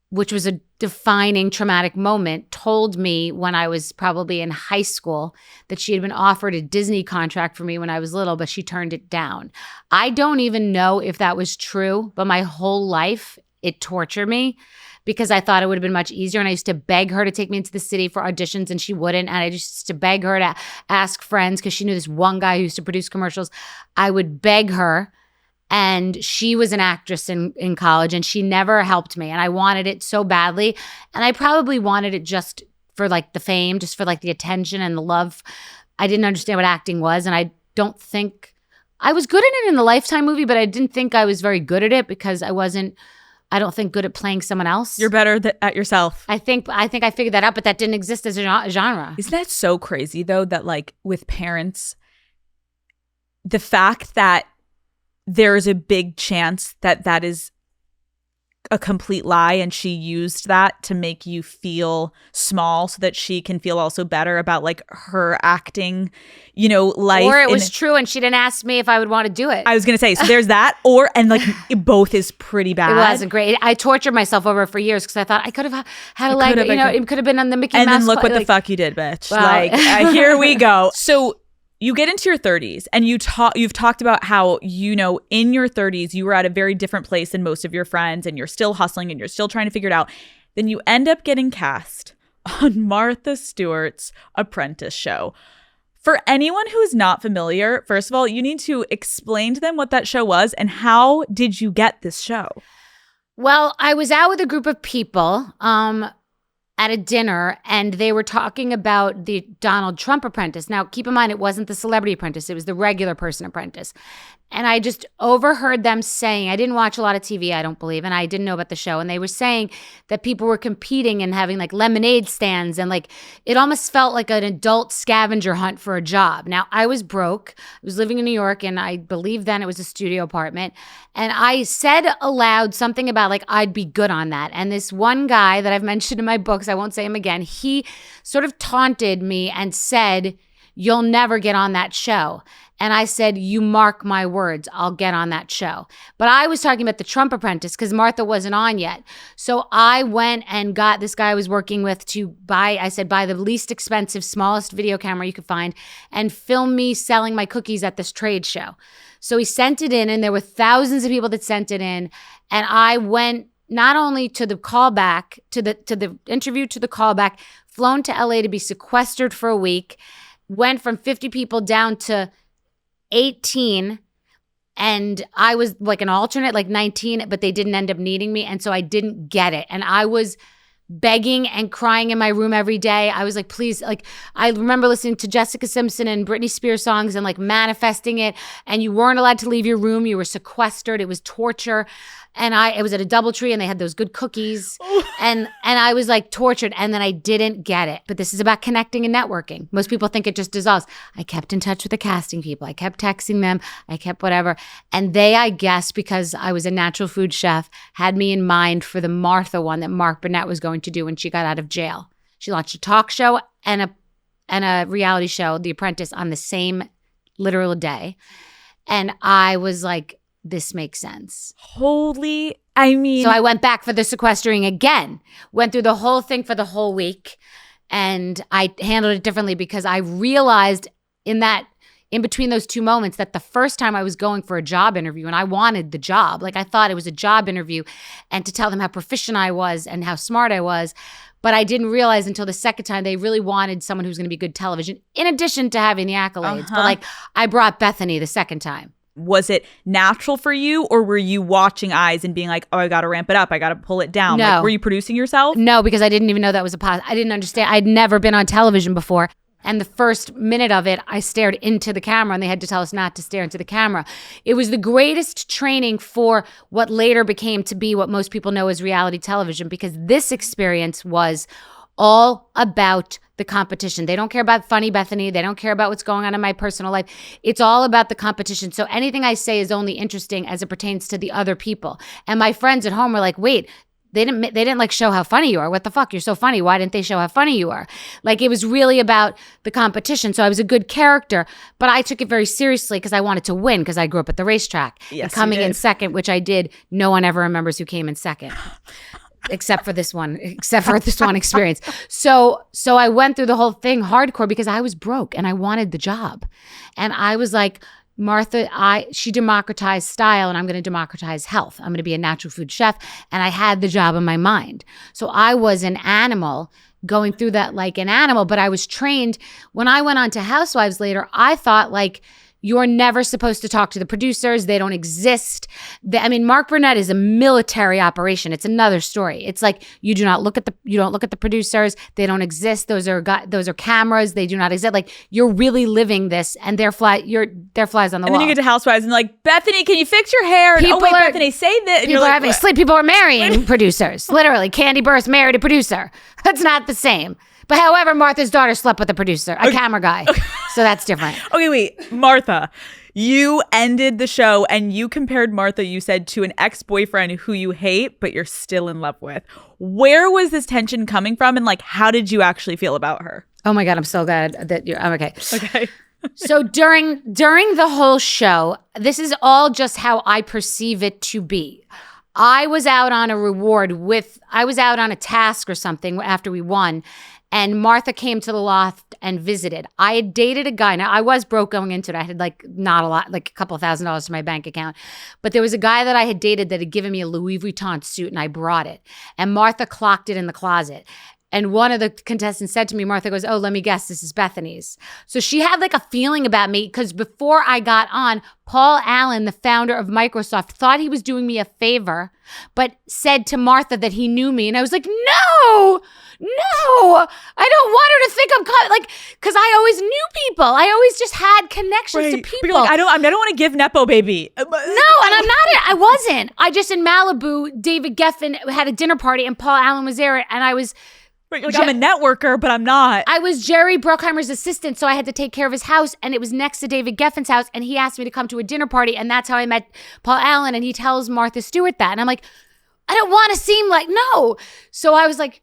C: which was a defining traumatic moment, told me when I was probably in high school that she had been offered a Disney contract for me when I was little, but she turned it down. I don't even know if that was true, but my whole life it tortured me because I thought it would have been much easier. And I used to beg her to take me into the city for auditions and she wouldn't. And I just used to beg her to ask friends because she knew this one guy who used to produce commercials. I would beg her And she was an actress in college, and she never helped me. And I wanted it so badly. And I probably wanted it just for like the fame, just for like the attention and the love. I didn't understand what acting was. And I don't think I was good at it in the Lifetime movie, but I didn't think I was very good at it because I don't think good at playing someone else.
B: You're better at yourself.
C: I think I figured that out, but that didn't exist as a genre.
B: Isn't that so crazy though, that like with parents, the fact that there's a big chance that that is a complete lie and she used that to make you feel small so that she can feel also better about like her acting, life.
C: Or it was true and she didn't ask me if I would want to do it.
B: I was going to say, so there's that, and like both is pretty bad.
C: It wasn't great. I tortured myself over it for years because I thought I could have had a leg, it could have been on the Mickey Mouse.
B: And then look what the fuck you did, bitch. Well, here we go. So you get into your 30s and you've talked about how, in your 30s, you were at a very different place than most of your friends and you're still hustling and you're still trying to figure it out. Then you end up getting cast on Martha Stewart's Apprentice show. For anyone who is not familiar, first of all, you need to explain to them what that show was and how did you get this show?
C: Well, I was out with a group of people at a dinner, and they were talking about the Donald Trump Apprentice. Now, keep in mind, it wasn't the Celebrity Apprentice. It was the regular person apprentice. And I just overheard them saying, I didn't watch a lot of TV, I don't believe, and I didn't know about the show. And they were saying that people were competing and having like lemonade stands, and like it almost felt like an adult scavenger hunt for a job. Now, I was broke. I was living in New York, and I believe then it was a studio apartment. And I said aloud something about like I'd be good on that. And this one guy that I've mentioned in my books, I won't say him again, he sort of taunted me and said, "You'll never get on that show." And I said, "You mark my words, I'll get on that show." But I was talking about the Trump Apprentice because Martha wasn't on yet. So I went and got this guy I was working with to buy the least expensive, smallest video camera you could find and film me selling my cookies at this trade show. So he sent it in, and there were thousands of people that sent it in. And I went not only to the callback, to the interview, to the callback, flown to LA to be sequestered for a week, went from 50 people down to 18, and I was like an alternate, like 19, but they didn't end up needing me, and so I didn't get it. And I was begging and crying in my room every day. I was like, please, like, I remember listening to Jessica Simpson and Britney Spears songs and like manifesting it, and you weren't allowed to leave your room. You were sequestered. It was torture. And it was at a DoubleTree, and they had those good cookies, and I was like tortured, and then I didn't get it. But this is about connecting and networking. Most people think it just dissolves. I kept in touch with the casting people. I kept texting them. I kept whatever. And they, I guess, because I was a natural food chef, had me in mind for the Martha one that Mark Burnett was going to do when she got out of jail. She launched a talk show and a reality show, The Apprentice, on the same literal day. And I was like, this makes sense.
B: So I
C: went back for the sequestering again, went through the whole thing for the whole week, and I handled it differently because I realized in between those two moments that the first time I was going for a job interview and I wanted the job, like I thought it was a job interview and to tell them how proficient I was and how smart I was. But I didn't realize until the second time they really wanted someone who's going to be good television in addition to having the accolades. But like I brought Bethenny the second time.
B: Was it natural for you, or were you watching eyes and being like, oh, I got to ramp it up, I got to pull it down?
C: No.
B: Like, were you producing yourself?
C: No, because I didn't even know that was a possibility. I didn't understand. I'd never been on television before. And the first minute of it, I stared into the camera, and they had to tell us not to stare into the camera. It was the greatest training for what later became to be what most people know as reality television, because this experience was all about the competition. They don't care about funny Bethenny. They don't care about what's going on in my personal life. It's all about the competition. So anything I say is only interesting as it pertains to the other people. And my friends at home were like, wait, they didn't like show how funny you are. What the fuck? You're so funny. Why didn't they show how funny you are? Like, it was really about the competition. So I was a good character, but I took it very seriously because I wanted to win, because I grew up at the racetrack.
B: Yes,
C: and coming in second, which I did, no one ever remembers who came in second. Except for this one experience. So I went through the whole thing hardcore because I was broke and I wanted the job. And I was like, Martha, she democratized style, and I'm going to democratize health. I'm going to be a natural food chef. And I had the job in my mind. So I was an animal going through that like an animal, but I was trained. When I went on to Housewives later, I thought like, You're never supposed to talk to the producers. They don't exist. Mark Burnett is a military operation. It's another story. It's like you don't look at the producers. They don't exist. Those are cameras. They do not exist. Like you're really living this, and they're flies on the wall.
B: And then you get to Housewives and like, Bethenny, can you fix your hair? And, Bethenny, say this.
C: People are having sleep. People are marrying producers. Literally, Candy Burst married a producer. That's not the same. But however, Martha's daughter slept with a producer, a camera guy. Okay. So that's different.
B: Okay, wait. Martha, you ended the show and you compared Martha, you said, to an ex-boyfriend who you hate, but you're still in love with. Where was this tension coming from? And like, how did you actually feel about her?
C: Oh my God, I'm so glad that I'm okay.
B: Okay.
C: So during the whole show, this is all just how I perceive it to be. I was out on a task or something after we won. And Martha came to the loft and visited. I had dated a guy. Now, I was broke going into it. I had like not a lot, like a couple of $1,000s to my bank account. But there was a guy that I had dated that had given me a Louis Vuitton suit, and I brought it. And Martha clocked it in the closet. And one of the contestants said to me, Martha goes, oh, let me guess, this is Bethenny's. So she had like a feeling about me because before I got on, Paul Allen, the founder of Microsoft, thought he was doing me a favor, but said to Martha that he knew me. And I was like, no, I don't want her to think I'm like, because I always knew people. I always just had connections to people.
B: But you're like, I don't want to give Nepo baby.
C: No, and I wasn't. I just in Malibu, David Geffen had a dinner party and Paul Allen was there, and I was.
B: Like, I'm a networker, but I'm not.
C: I was Jerry Bruckheimer's assistant, so I had to take care of his house, and it was next to David Geffen's house, and he asked me to come to a dinner party, and that's how I met Paul Allen, and he tells Martha Stewart that, and I'm like, I don't want to seem like, no. So I was like,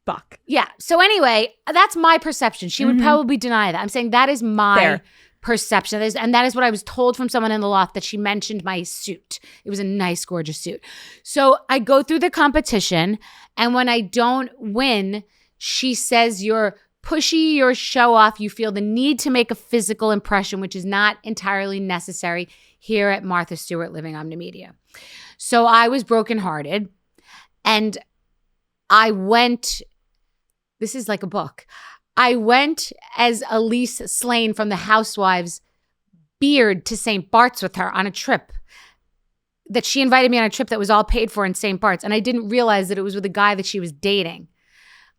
B: fuck.
C: Yeah. So anyway, that's my perception. She would probably deny that. I'm saying that is my perception. And that is what I was told from someone in the loft, that she mentioned my suit. It was a nice, gorgeous suit. So I go through the competition, and when I don't win, she says, you're pushy, you're show off, you feel the need to make a physical impression, which is not entirely necessary here at Martha Stewart Living Omnimedia. So I was brokenhearted, and I went, this is like a book. I went as Elise Slane from the Housewives Beard to St. Bart's with her on a trip. That she invited me on a trip that was all paid for in St. Bart's. And I didn't realize that it was with a guy that she was dating.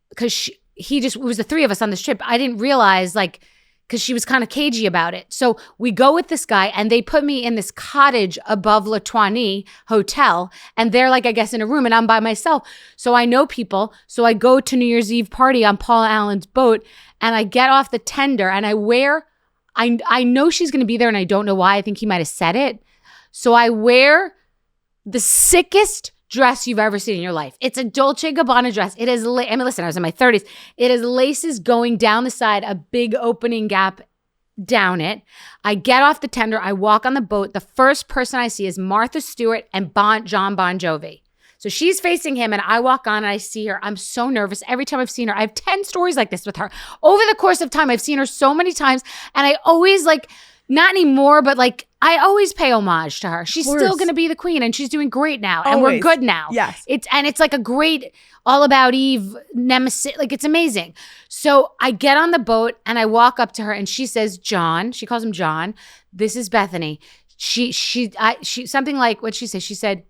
C: Because it was the three of us on this trip. I didn't realize, because she was kind of cagey about it. So we go with this guy, and they put me in this cottage above La Tournée Hotel. And they're I guess in a room, and I'm by myself. So I know people. So I go to New Year's Eve party on Paul Allen's boat, and I get off the tender, and I know she's going to be there, and I don't know why. I think he might have said it. So I wear the sickest dress you've ever seen in your life. It's a Dolce & Gabbana dress. It is, listen, I was in my 30s. It is laces going down the side, a big opening gap down it. I get off the tender. I walk on the boat. The first person I see is Martha Stewart and John Bon Jovi. So she's facing him, and I walk on, and I see her. I'm so nervous. Every time I've seen her, I have 10 stories like this with her. Over the course of time, I've seen her so many times, and I always not anymore, but I always pay homage to her. She's still going to be the queen, and she's doing great now. And we're good now.
B: Yes.
C: It's like a great All About Eve nemesis. It's amazing. So I get on the boat, and I walk up to her, and she says, John, she calls him John. This is Bethenny. She something like what she said. She said,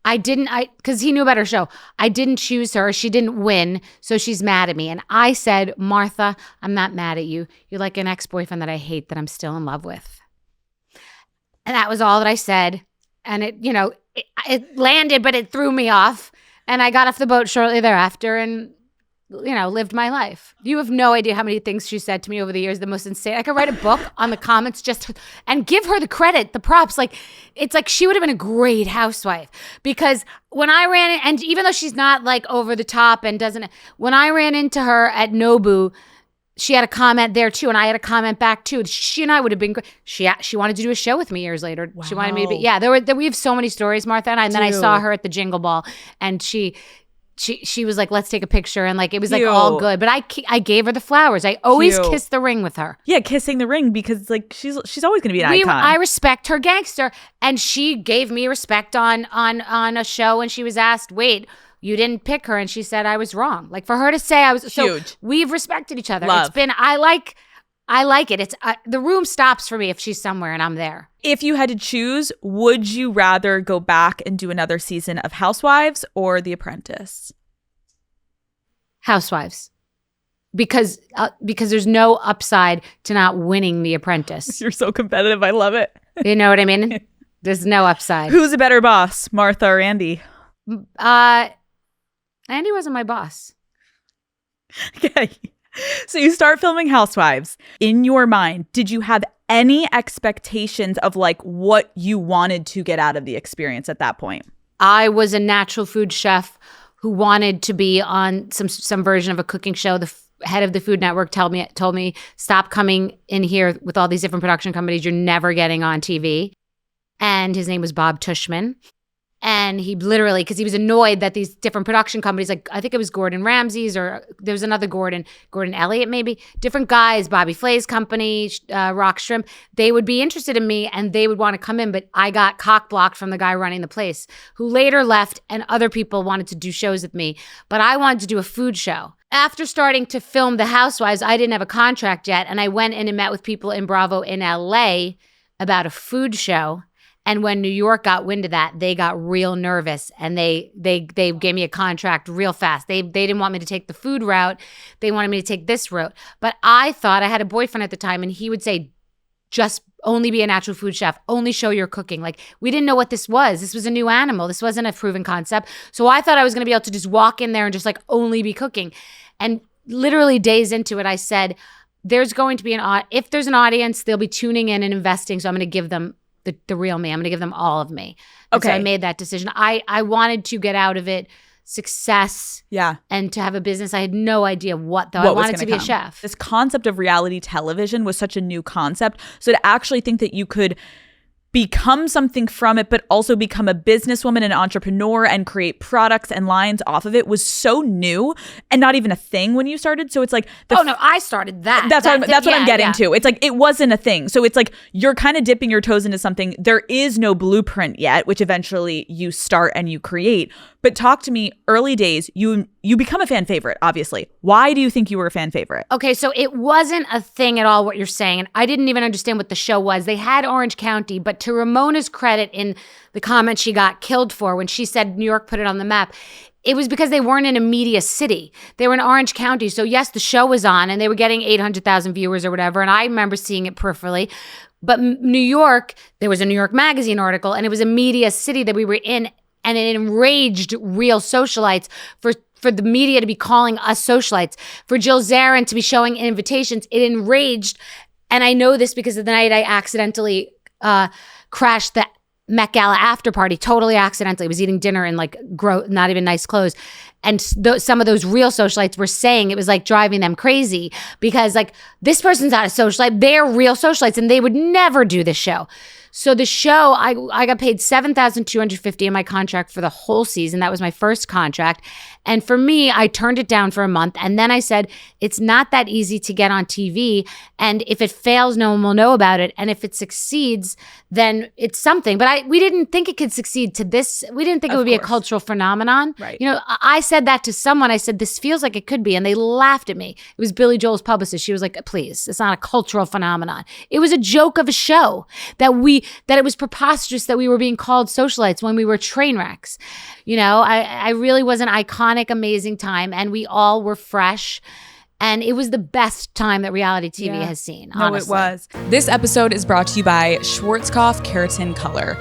C: because he knew about her show. I didn't choose her. She didn't win. So she's mad at me. And I said, Martha, I'm not mad at you. You're like an ex-boyfriend that I hate that I'm still in love with. And that was all that I said. And it landed, but it threw me off. And I got off the boat shortly thereafter and, lived my life. You have no idea how many things she said to me over the years. The most insane. I could write a book on the comments and give her the credit, the props. It's like she would have been a great housewife. Because when I ran in, and even though she's not over the top and when I ran into her at Nobu, she had a comment there too, and I had a comment back too. She and I would have been great. She wanted to do a show with me years later. Wow. She wanted me to be, we have so many stories, Martha and I. And then I saw her at the Jingle Ball, and she was like, let's take a picture. And it was all good. But I gave her the flowers. I always kiss the ring with her.
B: Yeah, kissing the ring because she's always going to be an icon.
C: I respect her gangster. And she gave me respect on a show. And she was asked, wait, you didn't pick her. And she said I was wrong. For her to say I was.
B: Huge.
C: So we've respected each other.
B: Love.
C: It's been, I like it. It's the room stops for me if she's somewhere and I'm there.
B: If you had to choose, would you rather go back and do another season of Housewives or The Apprentice?
C: Housewives. Because there's no upside to not winning The Apprentice.
B: You're so competitive. I love it.
C: You know what I mean? There's no upside.
B: Who's a better boss, Martha or Andy?
C: Andy wasn't my boss.
B: Okay. So you start filming Housewives. In your mind, did you have any expectations of like what you wanted to get out of the experience at that point?
C: I was a natural food chef who wanted to be on some version of a cooking show. The head of the Food Network told me, stop coming in here with all these different production companies. You're never getting on TV. And his name was Bob Tushman. And he literally, because he was annoyed that these different production companies, like I think it was Gordon Ramsay's or there was another Gordon Elliott maybe, different guys, Bobby Flay's company, Rock Shrimp, they would be interested in me and they would want to come in, but I got cock blocked from the guy running the place who later left and other people wanted to do shows with me, but I wanted to do a food show. After starting to film The Housewives, I didn't have a contract yet and I went in and met with people in Bravo in LA about a food show. And when New York got wind of that, they got real nervous and they gave me a contract real fast. They didn't want me to take the food route. They wanted me to take this route. But I thought, I had a boyfriend at the time and he would say, just only be a natural food chef, only show your cooking. Like we didn't know what this was. This was a new animal. This wasn't a proven concept. So I thought I was going to be able to just walk in there and just like only be cooking. And literally days into it, I said, there's going to be if there's an audience, they'll be tuning in and investing. So I'm going to give them the real me. I'm going to give them all of me. And so I made that decision. I wanted to get out of it success and to have a business. I had no idea what though. I wanted to be a chef.
B: This concept of reality television was such a new concept. So to actually think that you could become something from it, but also become a businesswoman and entrepreneur and create products and lines off of it was so new and not even a thing when you started. So it's like,
C: I started that.
B: That's what I'm getting to. It's like, it wasn't a thing. So it's like, you're kind of dipping your toes into something. There is no blueprint yet, which eventually you start and you create. But talk to me, early days, you become a fan favorite, obviously. Why do you think you were a fan favorite?
C: Okay, so it wasn't a thing at all what you're saying. And I didn't even understand what the show was. They had Orange County, but to Ramona's credit in the comment she got killed for when she said New York put it on the map, it was because they weren't in a media city. They were in Orange County. So yes, the show was on and they were getting 800,000 viewers or whatever. And I remember seeing it peripherally. But New York, there was a New York Magazine article and it was a media city that we were in. And it enraged real socialites for the media to be calling us socialites, for Jill Zarin to be showing invitations. It enraged. And I know this because of the night I accidentally crashed the Met Gala after party, totally accidentally. I was eating dinner in like not even nice clothes. And some of those real socialites were saying it was like driving them crazy because like this person's not a socialite. They're real socialites and they would never do this show. So the show, I got paid $7,250 in my contract for the whole season. That was my first contract. And for me, I turned it down for a month. And then I said, it's not that easy to get on TV. And if it fails, no one will know about it. And if it succeeds, then it's something. But we didn't think it could succeed to this. We didn't think it would be a cultural phenomenon.
B: Right.
C: You know, I said that to someone. I said, this feels like it could be. And they laughed at me. It was Billy Joel's publicist. She was like, please, it's not a cultural phenomenon. It was a joke of a show that it was preposterous that we were being called socialites when we were train wrecks. You know, I really was an iconic, amazing time and we all were fresh. And it was the best time that reality TV has seen, honestly.
B: No, it was. This episode is brought to you by Schwarzkopf Keratin Color.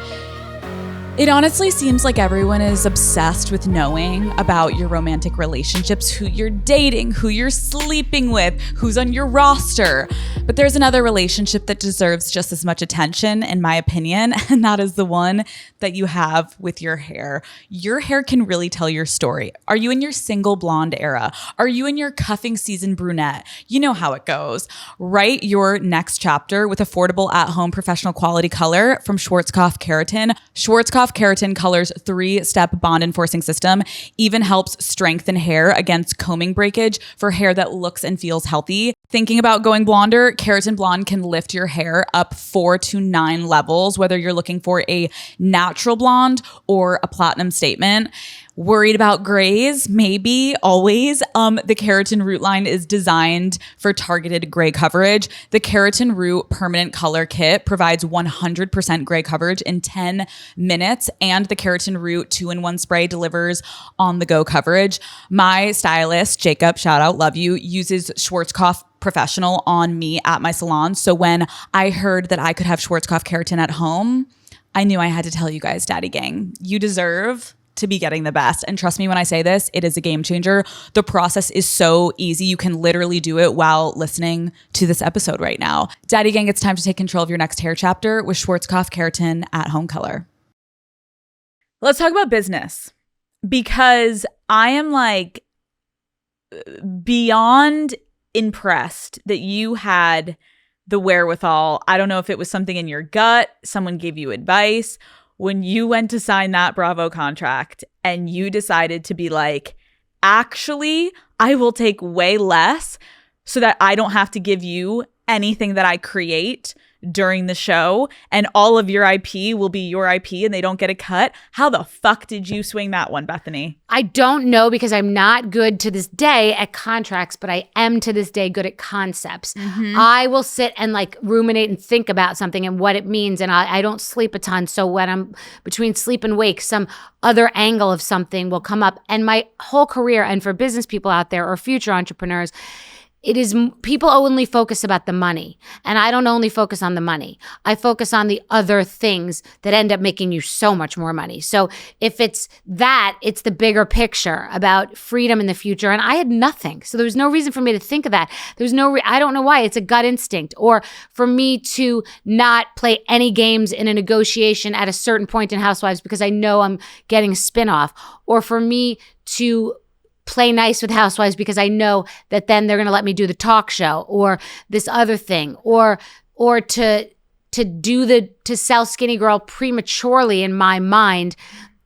B: It honestly seems like everyone is obsessed with knowing about your romantic relationships, who you're dating, who you're sleeping with, who's on your roster. But there's another relationship that deserves just as much attention, in my opinion, and that is the one that you have with your hair. Your hair can really tell your story. Are you in your single blonde era? Are you in your cuffing season brunette? You know how it goes. Write your next chapter with affordable at-home professional quality color from Schwarzkopf Keratin. Schwarzkopf Keratin Color's 3-step bond enforcing system even helps strengthen hair against combing breakage for hair that looks and feels healthy. Thinking about going blonder, Keratin Blonde can lift your hair up 4 to 9 levels, whether you're looking for a natural blonde or a platinum statement. Worried about grays? Maybe, always. The Keratin Root line is designed for targeted gray coverage. The Keratin Root Permanent Color Kit provides 100% gray coverage in 10 minutes, and the Keratin Root 2-in-1 spray delivers on-the-go coverage. My stylist, Jacob, shout out, love you, uses Schwarzkopf Professional on me at my salon. So when I heard that I could have Schwarzkopf Keratin at home, I knew I had to tell you guys, Daddy Gang, you deserve to be getting the best. And trust me when I say this, it is a game changer. The process is so easy. You can literally do it while listening to this episode right now. Daddy Gang, it's time to take control of your next hair chapter with Schwarzkopf Keratin at home color. Let's talk about business, because I am like beyond impressed that you had the wherewithal. I don't know if it was something in your gut, someone gave you advice, when you went to sign that Bravo contract and you decided to be like, actually, I will take way less so that I don't have to give you anything that I create during the show, and all of your IP will be your IP and they don't get a cut. How the fuck did you swing that one, Bethenny?
C: I don't know, because I'm not good to this day at contracts, but I am to this day good at concepts. I will sit and like ruminate and think about something and what it means, and I don't sleep a ton. So when I'm between sleep and wake, some other angle of something will come up. And my whole career, and for business people out there or future entrepreneurs, it is people only focus about the money, and I don't only focus on the money. I focus on the other things that end up making you so much more money. So if it's that, it's the bigger picture about freedom in the future. And I had nothing. So there was no reason for me to think of that. There's I don't know why. It's a gut instinct. Or for me to not play any games in a negotiation at a certain point in Housewives because I know I'm getting a spinoff. Or for me to play nice with Housewives because I know that then they're going to let me do the talk show or this other thing, or to sell Skinny Girl prematurely in my mind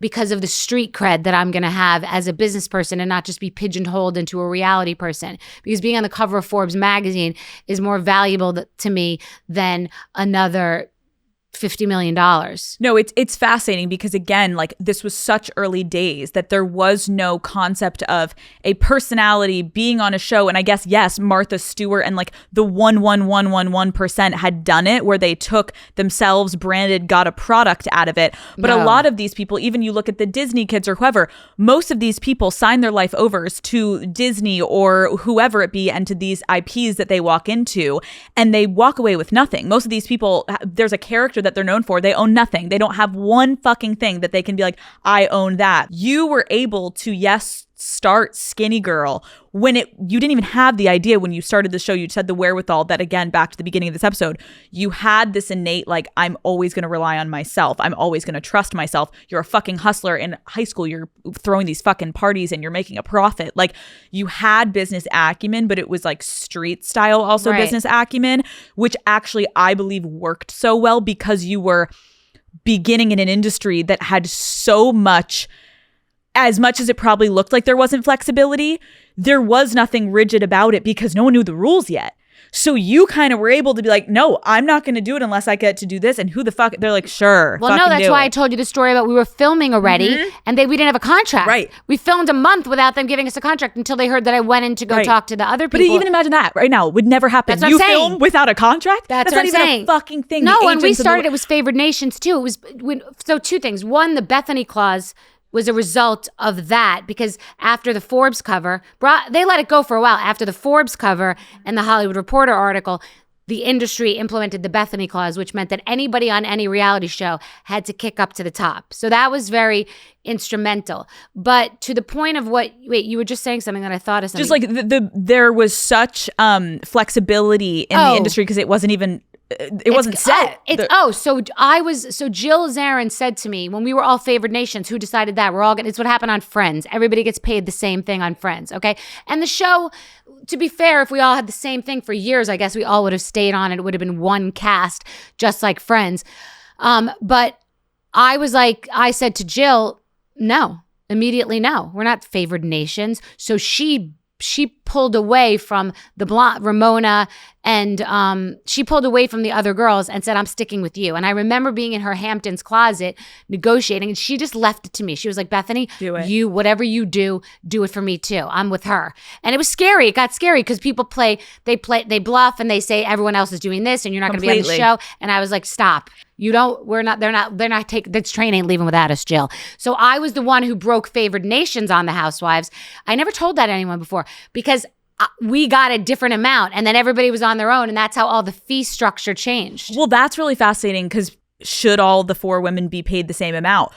C: because of the street cred that I'm going to have as a business person and not just be pigeonholed into a reality person. Because being on the cover of Forbes magazine is more valuable to me than another $50 million.
B: No, it's fascinating because, again, like, this was such early days that there was no concept of a personality being on a show. And I guess, yes, Martha Stewart and like the 1,1,111% had done it, where they took themselves, branded, got a product out of it. But a lot of these people, even you look at the Disney kids or whoever, most of these people sign their life overs to Disney or whoever it be, and to these IPs that they walk into, and they walk away with nothing. Most of these people, there's a character that they're known for, they own nothing. They don't have one fucking thing that they can be like, I own that. You were able to, yes, start Skinny Girl when you didn't even have the idea when you started the show. You said the wherewithal that, again, back to the beginning of this episode, you had this innate, like, I'm always going to rely on myself. I'm always going to trust myself. You're a fucking hustler in high school. You're throwing these fucking parties and you're making a profit. Like, you had business acumen, but it was like street style also business acumen, which actually I believe worked so well because you were beginning in an industry that had so much. As much as it probably looked like there wasn't flexibility, there was nothing rigid about it because no one knew the rules yet. So you kind of were able to be like, no, I'm not going to do it unless I get to do this. And who the fuck? They're like, sure.
C: Well, no, that's why I told you the story about we were filming already and we didn't have a contract.
B: Right.
C: We filmed a month without them giving us a contract until they heard that I went in to go talk to the other people.
B: But even imagine that right now would never happen.
C: That's what
B: you
C: I'm saying.
B: film without a contract?
C: That's what
B: not
C: I'm
B: even
C: saying.
B: A fucking thing.
C: No, when we started, it was favored nations too. It was so two things. One, the Bethenny clause was a result of that, because after the Forbes cover, they let it go for a while. After the Forbes cover and the Hollywood Reporter article, the industry implemented the Bethenny clause, which meant that anybody on any reality show had to kick up to the top. So that was very instrumental. But to the point of you were just saying something that I thought of something.
B: Just like there was such flexibility in the industry because it wasn't even. It wasn't set. So Jill Zarin said to me when we were all favored nations, who decided that? It's what happened on Friends. Everybody gets paid the same thing on Friends, okay? And the show, to be fair, if we all had the same thing for years, I guess we all would have stayed on and it would have been one cast, just like Friends. But I said to Jill, no, immediately no. We're not favored nations. So she
C: she pulled away from the blonde Ramona, and she pulled away from the other girls and said, I'm sticking with you. And I remember being in her Hamptons closet negotiating, and she just left it to me. She was like, Bethenny, you, whatever you do it for me too. I'm with her. And it was scary. It got scary because people they bluff and they say everyone else is doing this and you're not going to be on the show. And I was like, stop. They're not taking, this train ain't leaving without us, Jill. So I was the one who broke favored nations on the Housewives. I never told that to anyone before because we got a different amount and then everybody was on their own, and that's how all the fee structure changed.
B: Well, that's really fascinating because should all the 4 women be paid the same amount?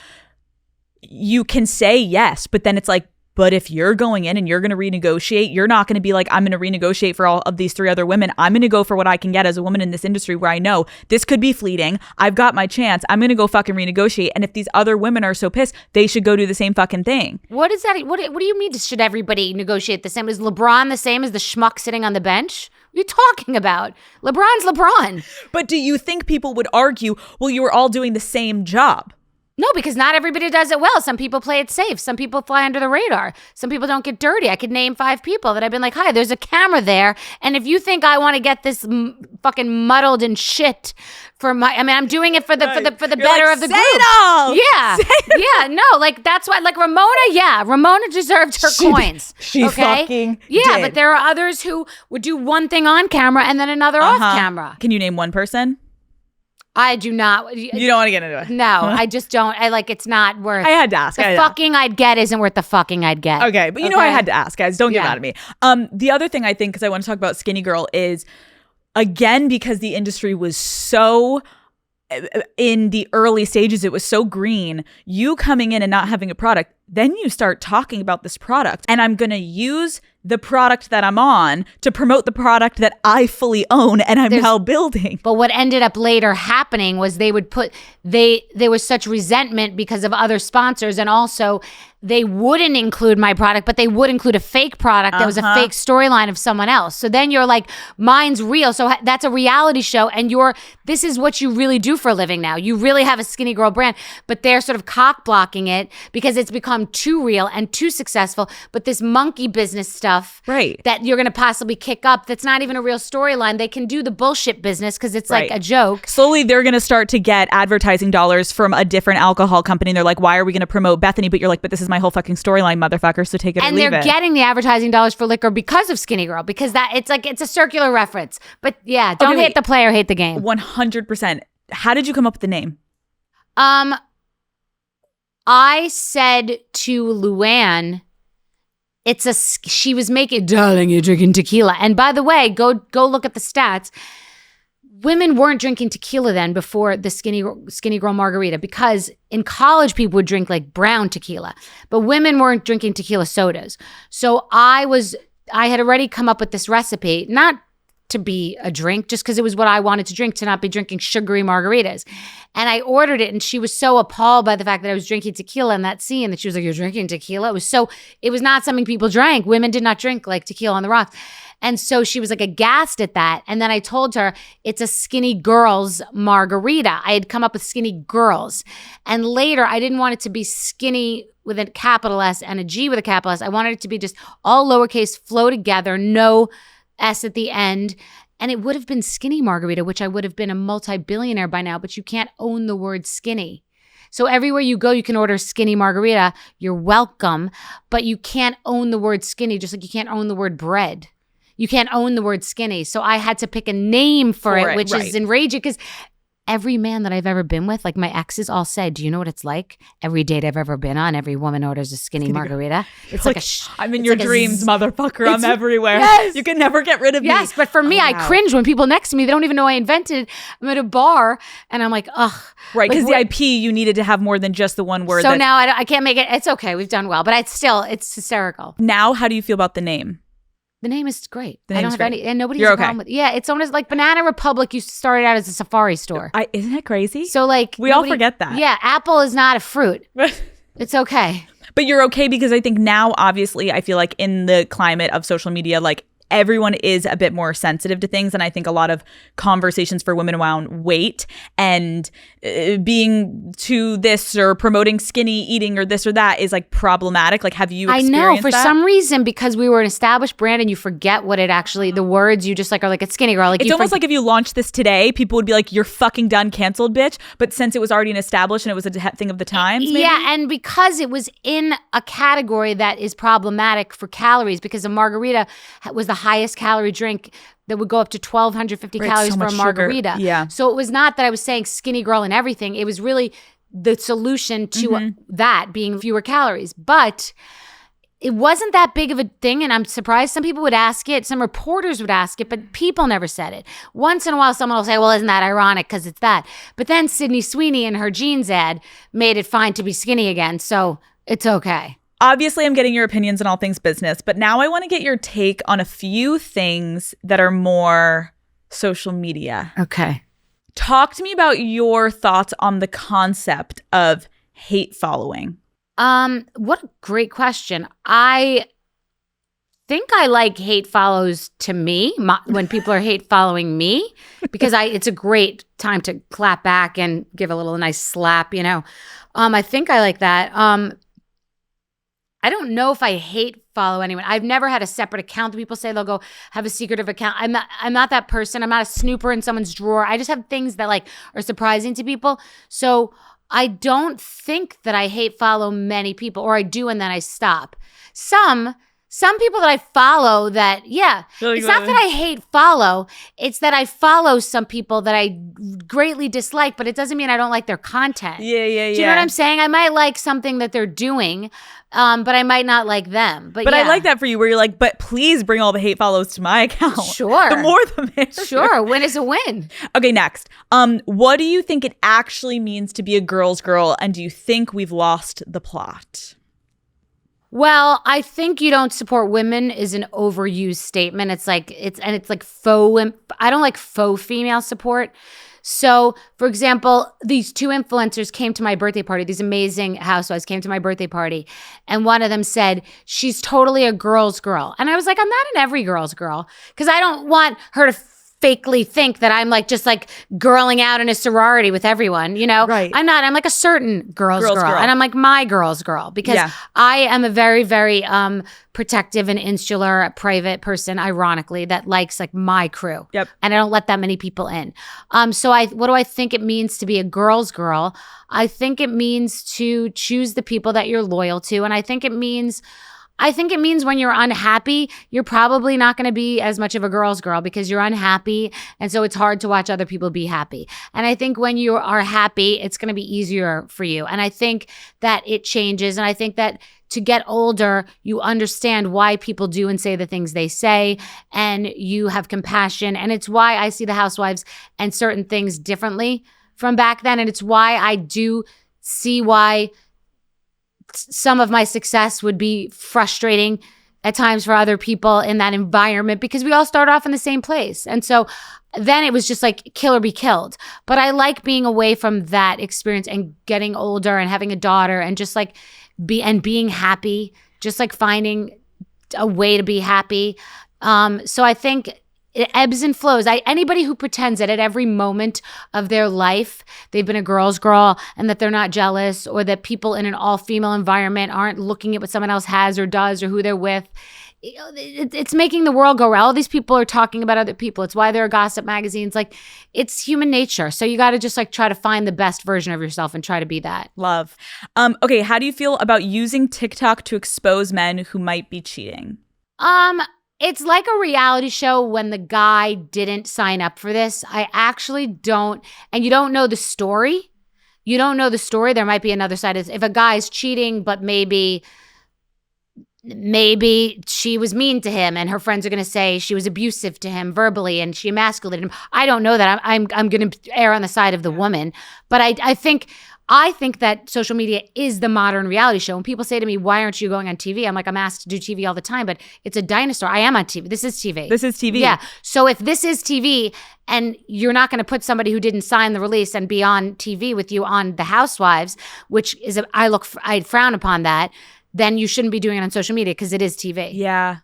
B: You can say yes, but then it's like, but if you're going in and you're going to renegotiate, you're not going to be like, I'm going to renegotiate for all of these 3 other women. I'm going to go for what I can get as a woman in this industry where I know this could be fleeting. I've got my chance. I'm going to go fucking renegotiate. And if these other women are so pissed, they should go do the same fucking thing.
C: What is that? What do you mean should everybody negotiate the same? Is LeBron the same as the schmuck sitting on the bench? What are you talking about? LeBron's LeBron.
B: But do you think people would argue, well, you were all doing the same job?
C: No, because not everybody does it well. Some people play it safe. Some people fly under the radar. Some people don't get dirty. I could name 5 people that I've been like, hi, there's a camera there. And if you think I want to get this fucking muddled and shit I'm doing it for the better of the group.
B: It all.
C: Yeah. Yeah. No, like that's why, like Ramona deserved her coins.
B: She fucking
C: yeah,
B: did.
C: but there are others who would do one thing on camera and then another off camera.
B: Can you name one person?
C: I do not.
B: You don't want to get into it.
C: No, I just don't. It's not worth.
B: I had to ask.
C: The fucking I'd get isn't worth the fucking I'd get.
B: Okay, but you know I had to ask, guys. Don't get mad at me. The other thing I think, because I want to talk about Skinny Girl, is again because the industry was so in the early stages, it was so green. You coming in and not having a product, then you start talking about this product, and I'm gonna use the product that I'm on to promote the product that I fully own and I'm now building.
C: But what ended up later happening was there was such resentment because of other sponsors, and also they wouldn't include my product, but they would include a fake product that was a fake storyline of someone else. So then you're like, mine's real. So that's a reality show, and this is what you really do for a living now. You really have a Skinny Girl brand, but they're sort of cock blocking it because it's become too real and too successful. But this monkey business stuff that you're going to possibly kick up, that's not even a real storyline. They can do the bullshit business because it's like a joke.
B: Slowly, they're going to start to get advertising dollars from a different alcohol company. And they're like, why are we going to promote Bethenny? But you're like, but this is my whole fucking storyline, motherfucker. So take it or leave it.
C: And they're getting the advertising dollars for liquor because of Skinny Girl, because it's a circular reference. But yeah, don't hate the player, hate the game.
B: 100%. How did you come up with the name?
C: I said to Luann, she was making, darling, you're drinking tequila. And by the way, go look at the stats. Women weren't drinking tequila then before the Skinny Girl margarita, because in college people would drink like brown tequila, but women weren't drinking tequila sodas. So I had already come up with this recipe, not to be a drink, just because it was what I wanted to drink, to not be drinking sugary margaritas. And I ordered it, and she was so appalled by the fact that I was drinking tequila in that scene that she was like, you're drinking tequila? It was not something people drank. Women did not drink like tequila on the rocks. And so she was like aghast at that. And then I told her it's a Skinny Girls margarita. I had come up with Skinny Girls. And later, I didn't want it to be skinny with a capital S and a G with a capital S. I wanted it to be just all lowercase, flow together, no S at the end. And it would have been Skinny Margarita, which I would have been a multi-billionaire by now, but you can't own the word skinny. So everywhere you go, you can order Skinny Margarita. You're welcome, but you can't own the word skinny, just like you can't own the word bread. You can't own the word skinny. So I had to pick a name for it, which is enraging, because every man that I've ever been with, like my exes all said, do you know what it's like? Every date I've ever been on, every woman orders a skinny margarita. It's like
B: I'm in your dreams, motherfucker. I'm everywhere.
C: Yes.
B: You can never get rid of me.
C: Yes, but for me, I cringe when people next to me, they don't even know I invented it. I'm at a bar and I'm like, ugh.
B: Right, because the IP, you needed to have more than just the one word.
C: So now I can't make it. It's okay. We've done well, but it's hysterical.
B: Now, how do you feel about the name?
C: The name is great.
B: I don't
C: have any, and nobody
B: has
C: a problem with it. Yeah, it's almost like Banana Republic used to start out as a safari store.
B: Isn't that crazy?
C: So like
B: we all forget that.
C: Yeah, Apple is not a fruit. It's okay.
B: But you're okay because I think now, obviously, I feel like in the climate of social media, like everyone is a bit more sensitive to things. And I think a lot of conversations for women around weight and being to this or promoting skinny eating or this or that is like problematic. Like, have you experienced
C: I know for
B: that?
C: some reason, because we were an established brand and you forget what it actually, the words you just like are like a skinny girl. Like
B: it's almost like if you launched this today, people would be like, you're fucking done, canceled, bitch. But since it was already an established and it was a thing of the times, maybe?
C: Yeah, and because it was in a category that is problematic for calories, because a margarita was the highest calorie drink that would go up to 1,250 calories
B: so
C: for a
B: much
C: margarita.
B: sugar. Yeah.
C: So it was not that I was saying skinny girl and everything. It was really the solution to that being fewer calories. But it wasn't that big of a thing, and I'm surprised some people would ask it. Some reporters would ask it, but people never said it. Once in a while, someone will say, well, isn't that ironic because it's that? But then Sydney Sweeney in her jeans ad made it fine to be skinny again, so it's okay.
B: Obviously, I'm getting your opinions on all things business, but now I want to get your take on a few things that are more social media.
C: Okay.
B: Talk to me about your thoughts on the concept of hate following.
C: What a great question. I think I like hate follows to me when people are hate following me, because it's a great time to clap back and give a little nice slap, you know. I think I like that. I don't know if I hate follow anyone. I've never had a separate account that people say they'll go have a secretive account. I'm not that person. I'm not a snooper in someone's drawer. I just have things that like are surprising to people. So I don't think that I hate follow many people, or I do and then I stop. Some people that I follow that, it's not that I hate follow. It's that I follow some people that I greatly dislike, but it doesn't mean I don't like their content.
B: Yeah.
C: Do you know what I'm saying? I might like something that they're doing, but I might not like them. But
B: I like that for you, where you're like, but please bring all the hate follows to my account.
C: Sure.
B: The more the merrier.
C: Sure. Win is a win.
B: Okay, next. What do you think it actually means to be a girl's girl, and do you think we've lost the plot?
C: Well, I think you don't support women is an overused statement. It's like faux. I don't like faux female support. So, for example, these two influencers came to my birthday party. These amazing housewives came to my birthday party, and one of them said she's totally a girl's girl, and I was like, I'm not an every girl's girl, because I don't want her to fakely think that I'm like just like girling out in a sorority with everyone, you know?
B: Right.
C: I'm not. I'm like a certain girl's girl. And I'm like my girl's girl, because I am a very, very protective and insular, private person, ironically, that likes like my crew.
B: Yep.
C: And I don't let that many people in. So what do I think it means to be a girl's girl? I think it means to choose the people that you're loyal to. And I think it means when you're unhappy, you're probably not going to be as much of a girl's girl because you're unhappy. And so it's hard to watch other people be happy. And I think when you are happy, it's going to be easier for you. And I think that it changes. And I think that to get older, you understand why people do and say the things they say, and you have compassion. And it's why I see the Housewives and certain things differently from back then. And it's why I do see why some of my success would be frustrating at times for other people in that environment, because we all start off in the same place. And so then it was just like kill or be killed. But I like being away from that experience and getting older and having a daughter and just like being happy, just like finding a way to be happy. So I think it ebbs and flows. Anybody who pretends that at every moment of their life they've been a girl's girl and that they're not jealous, or that people in an all-female environment aren't looking at what someone else has or does or who they're with, it's making the world go round. All these people are talking about other people. It's why there are gossip magazines. Like, it's human nature. So you got to just like try to find the best version of yourself and try to be that.
B: Love. Okay, how do you feel about using TikTok to expose men who might be cheating?
C: It's like a reality show when the guy didn't sign up for this. I actually don't, and you don't know the story. You don't know the story. There might be another side. If a guy's cheating, but maybe she was mean to him and her friends are going to say she was abusive to him verbally and she emasculated him. I don't know that. I'm going to err on the side of the woman. But I think that social media is the modern reality show. When people say to me, why aren't you going on TV? I'm like, I'm asked to do TV all the time, but it's a dinosaur. I am on TV. This is TV.
B: This is TV.
C: Yeah. So if this is TV and you're not going to put somebody who didn't sign the release and be on TV with you on The Housewives, which is, I frown upon that, then you shouldn't be doing it on social media because it is TV.
B: Yeah.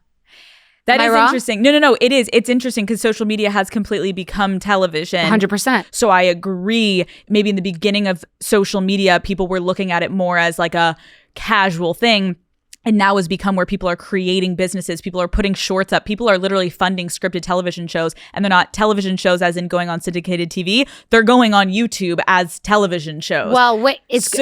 B: That
C: Am I
B: is
C: wrong?
B: interesting. No. It is. It's interesting because social media has completely become television.
C: 100%.
B: So I agree. Maybe in the beginning of social media, people were looking at it more as like a casual thing. And now has become where people are creating businesses. People are putting shorts up. People are literally funding scripted television shows. And they're not television shows as in going on syndicated TV. They're going on YouTube as television shows.
C: Well, wait. This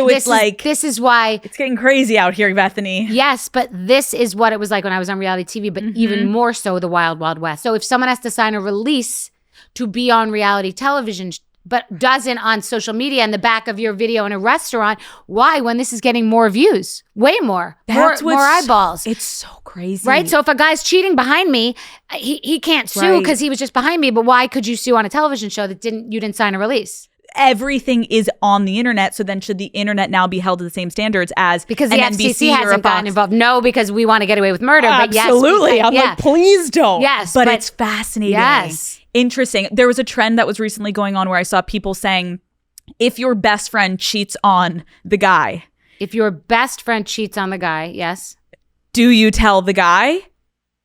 C: is why.
B: It's getting crazy out here, Bethany.
C: Yes, but this is what it was like when I was on reality TV, but even more so the Wild Wild West. So if someone has to sign a release to be on reality television, but doesn't on social media in the back of your video in a restaurant, why when this is getting more views? Way more. More eyeballs.
B: It's so crazy.
C: Right? So if a guy's cheating behind me, he can't sue because he was just behind me, but why could you sue on a television show that you didn't sign a release?
B: Everything is on the internet, so then should the internet now be held to the same standards as
C: because the FCC
B: NBC
C: hasn't gotten involved? No, because we want to get away with murder.
B: Absolutely.
C: But yes,
B: I'm like, please don't.
C: Yes,
B: but it's fascinating.
C: Yes.
B: Interesting. There was a trend that was recently going on where I saw people saying, if your best friend cheats on the guy.
C: If your best friend cheats on the guy, yes.
B: Do you tell the guy?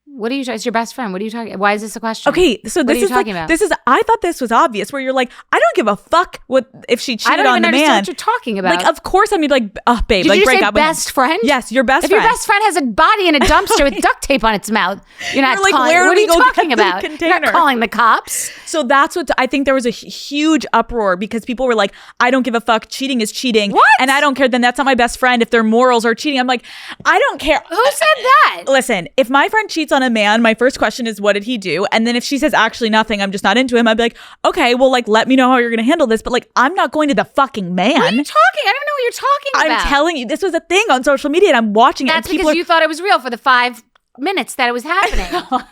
C: What are you talking? It's your best friend. What are you talking? Why is this a question?
B: Okay, so this is like
C: about?
B: This is. I thought this was obvious. Where you're like, I don't give a fuck what if she cheated on the man.
C: I don't even understand what you're talking about.
B: Like, of course, I mean, like, babe,
C: Did
B: like,
C: you
B: break
C: say
B: up.
C: Best friend?
B: Yes, your best
C: if
B: friend.
C: If your best friend has a body in a dumpster with duct tape on its mouth, you're not
B: like,
C: calling.
B: where
C: What
B: do
C: are
B: we
C: you
B: go
C: talking
B: get the
C: about?
B: container?
C: You're not calling the cops.
B: So that's what I think there was a huge uproar because people were like, I don't give a fuck. Cheating is cheating.
C: What?
B: And I don't care. Then that's not my best friend if their morals are cheating. I'm like, I don't care.
C: Who said that?
B: Listen, if my friend cheats on a man, my first question is, what did he do? And then if she says actually nothing, I'm just not into him, I'd be like, okay, well, like, let me know how you're going to handle this. But like, I'm not going to the fucking man.
C: What are you talking? I don't know what you're talking about.
B: I'm telling you, this was a thing on social media and I'm watching it.
C: That's because you thought it was real for the 5 minutes that it was happening.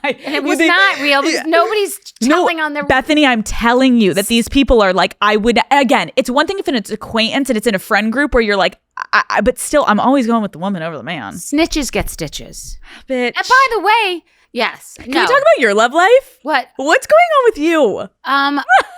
C: And it was not real because nobody's telling on their...
B: Bethenny, I'm telling you that these people are like, I would, again, it's one thing if it's an acquaintance and it's in a friend group where you're like, but still, I'm always going with the woman over the man.
C: Snitches get stitches.
B: Bitch.
C: And by the way... Yes.
B: Can we talk about your love life?
C: What?
B: What's going on with you?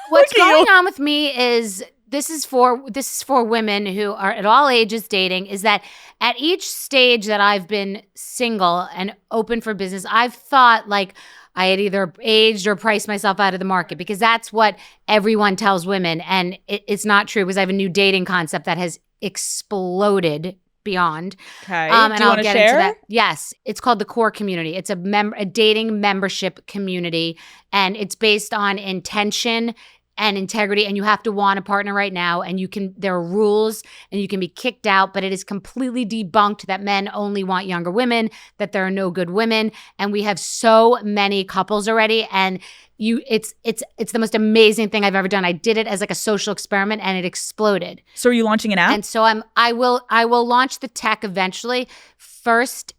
C: What's going on with me is this is for women who are at all ages dating, is that at each stage that I've been single and open for business, I've thought like I had either aged or priced myself out of the market because that's what everyone tells women. And it's not true because I have a new dating concept that has exploded beyond.
B: Okay.
C: And
B: Do you
C: I'll
B: want to
C: get
B: share?
C: into that. Yes. It's called the Core Community. It's a dating membership community, and it's based on intention and integrity, and you have to want a partner right now, and there are rules and you can be kicked out, but it is completely debunked that men only want younger women, that there are no good women, and we have so many couples already, and it's the most amazing thing I've ever done. I did it as like a social experiment and it exploded.
B: So are you launching an app?
C: And so I will launch the tech eventually. First,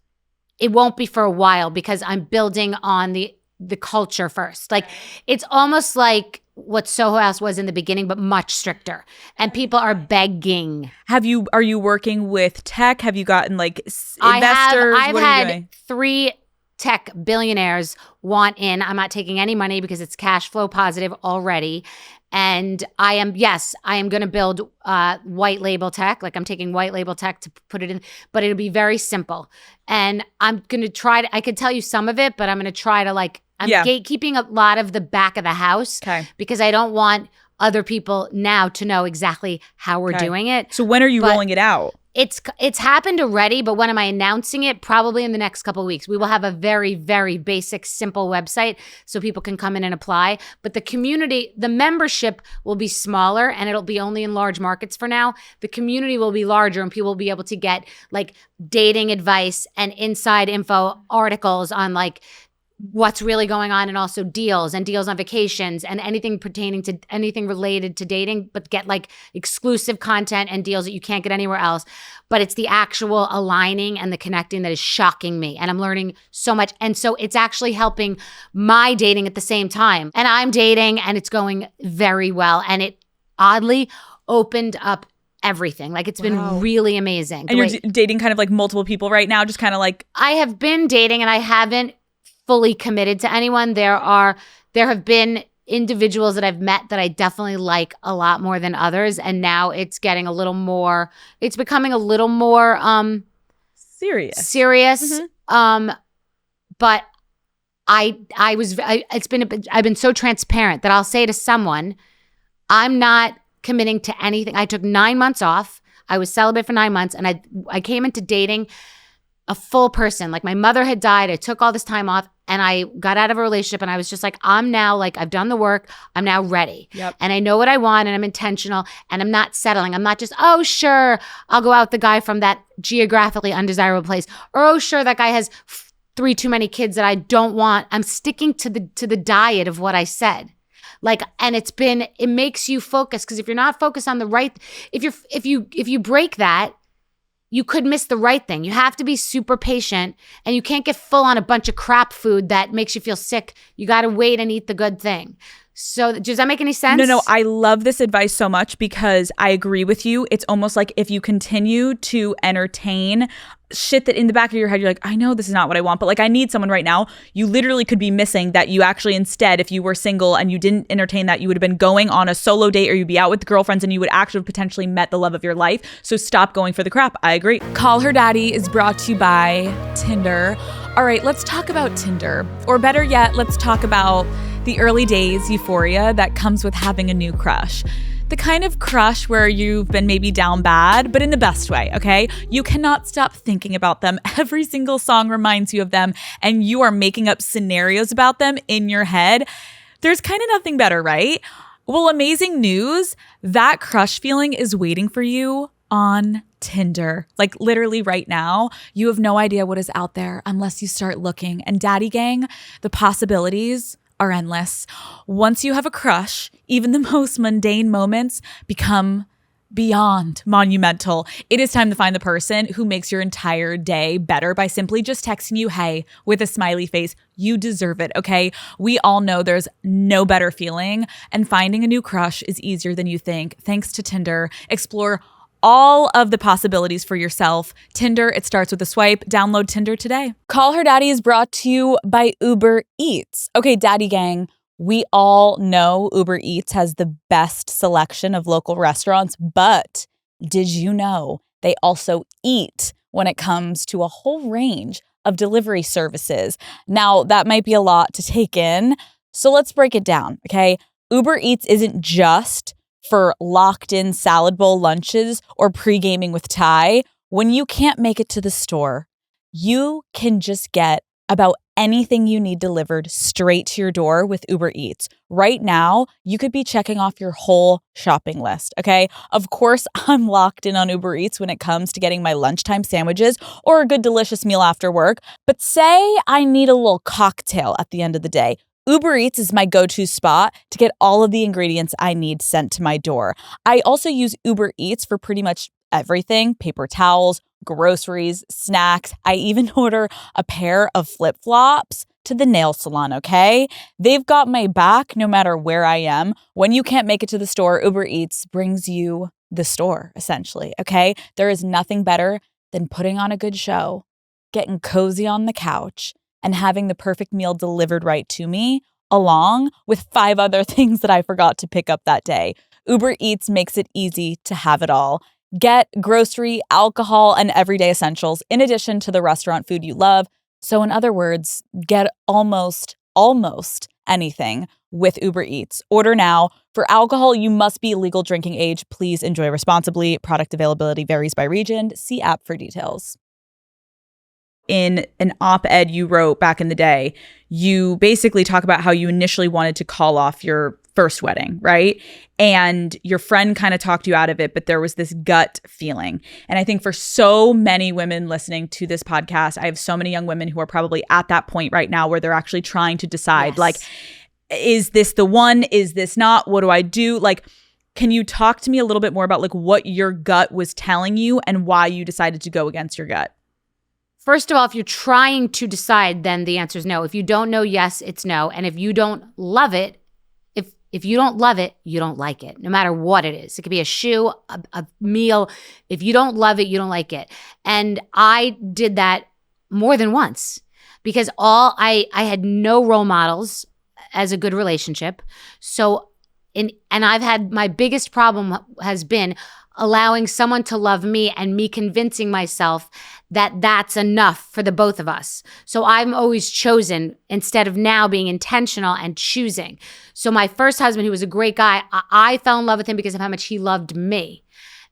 C: it won't be for a while because I'm building on the culture first. Like it's almost like what Soho House was in the beginning, but much stricter. And people are begging.
B: Are you working with tech? Have you gotten like investors?
C: I've
B: what are you
C: had
B: doing?
C: 3 tech billionaires want in. I'm not taking any money because it's cash flow positive already. And I am going to build white label tech. Like I'm taking white label tech to put it in, but it'll be very simple. And I'm going to I could tell you some of it, but I'm going to try to I'm gatekeeping a lot of the back of the house because I don't want other people now to know exactly how we're doing it.
B: So when are you rolling it out?
C: It's happened already, but when am I announcing it? Probably in the next couple of weeks. We will have a very, very basic, simple website so people can come in and apply. But the community, the membership will be smaller and it'll be only in large markets for now. The community will be larger and people will be able to get like dating advice and inside info articles on like what's really going on and also deals on vacations and anything pertaining to anything related to dating, but get like exclusive content and deals that you can't get anywhere else. But it's the actual aligning and the connecting that is shocking me. And I'm learning so much. And so it's actually helping my dating at the same time. And I'm dating and it's going very well. And it oddly opened up everything. Like it's been really amazing.
B: And you're dating kind of like multiple people right now, just kind of like.
C: I have been dating and I haven't fully committed to anyone. There have been individuals that I've met that I definitely like a lot more than others, and now it's becoming a little more serious.
B: Mm-hmm.
C: But I've been so transparent that I'll say to someone, I'm not committing to anything. I took 9 months off. I was celibate for 9 months, and I came into dating a full person. Like, my mother had died. I took all this time off, and I got out of a relationship, and I was just like, I'm now, like, I've done the work. I'm now ready.
B: Yep.
C: And I know what I want, and I'm intentional, and I'm not settling. I'm not just, oh, sure, I'll go out with the guy from that geographically undesirable place. Or, oh, sure, that guy has 3 too many kids that I don't want. I'm sticking to the diet of what I said. Like, and it makes you focus, because if you're not focused on the right, if you break that, you could miss the right thing. You have to be super patient, and you can't get full on a bunch of crap food that makes you feel sick. You got to wait and eat the good thing. So does that make any sense?
B: No, I love this advice so much, because I agree with you. It's almost like if you continue to entertain shit that in the back of your head, you're like, I know this is not what I want, but like, I need someone right now. You literally could be missing that. You actually, instead, if you were single and you didn't entertain that, you would have been going on a solo date, or you'd be out with girlfriends, and you would actually have potentially met the love of your life. So stop going for the crap. I agree. Call Her Daddy is brought to you by Tinder. All right, let's talk about Tinder. Or better yet, let's talk about the early days euphoria that comes with having a new crush. The kind of crush where you've been maybe down bad, but in the best way, okay? You cannot stop thinking about them. Every single song reminds you of them, and you are making up scenarios about them in your head. There's kind of nothing better, right? Well, amazing news. That crush feeling is waiting for you on Tinder. Like, literally right now, you have no idea what is out there unless you start looking. And Daddy Gang, the possibilities are endless. Once you have a crush, even the most mundane moments become beyond monumental. It is time to find the person who makes your entire day better by simply just texting you, hey, with a smiley face. You deserve it, okay? We all know there's no better feeling, and finding a new crush is easier than you think. Thanks to Tinder. Explore all of the possibilities for yourself. Tinder, it starts with a swipe. Download Tinder today. Call Her Daddy is brought to you by Uber Eats. Okay, Daddy Gang, we all know Uber Eats has the best selection of local restaurants, but did you know they also eat when it comes to a whole range of delivery services? Now, that might be a lot to take in, so let's break it down, okay? Uber Eats isn't just for locked-in salad bowl lunches or pre-gaming with Ty. When you can't make it to the store, you can just get about anything you need delivered straight to your door with Uber Eats. Right now, you could be checking off your whole shopping list, okay? Of course, I'm locked in on Uber Eats when it comes to getting my lunchtime sandwiches or a good delicious meal after work. But say I need a little cocktail at the end of the day. Uber Eats is my go-to spot to get all of the ingredients I need sent to my door. I also use Uber Eats for pretty much everything: paper towels, groceries, snacks. I even order a pair of flip-flops to the nail salon, okay? They've got my back no matter where I am. When you can't make it to the store, Uber Eats brings you the store, essentially, okay? There is nothing better than putting on a good show, getting cozy on the couch, and having the perfect meal delivered right to me, along with 5 other things that I forgot to pick up that day. Uber Eats makes it easy to have it all. Get grocery, alcohol, and everyday essentials in addition to the restaurant food you love. So in other words, get almost anything with Uber Eats. Order now. For alcohol, you must be legal drinking age. Please enjoy responsibly. Product availability varies by region. See app for details. In an op-ed you wrote back in the day, you basically talk about how you initially wanted to call off your first wedding, right? And your friend kind of talked you out of it, but there was this gut feeling. And I think for so many women listening to this podcast, I have so many young women who are probably at that point right now where they're actually trying to decide,
C: yes,
B: like, is this the one? Is this not? What do I do? Like, can you talk to me a little bit more about like what your gut was telling you and why you decided to go against your gut?
C: First of all, if you're trying to decide, then the answer is no. If you don't know yes, it's no. And if you don't love it, if you don't love it, you don't like it, no matter what it is. It could be a shoe, a meal. If you don't love it, you don't like it. And I did that more than once because I had no role models as a good relationship. So and I've had, my biggest problem has been, allowing someone to love me and me convincing myself that that's enough for the both of us. So I'm always chosen instead of now being intentional and choosing. So my first husband, who was a great guy, I fell in love with him because of how much he loved me.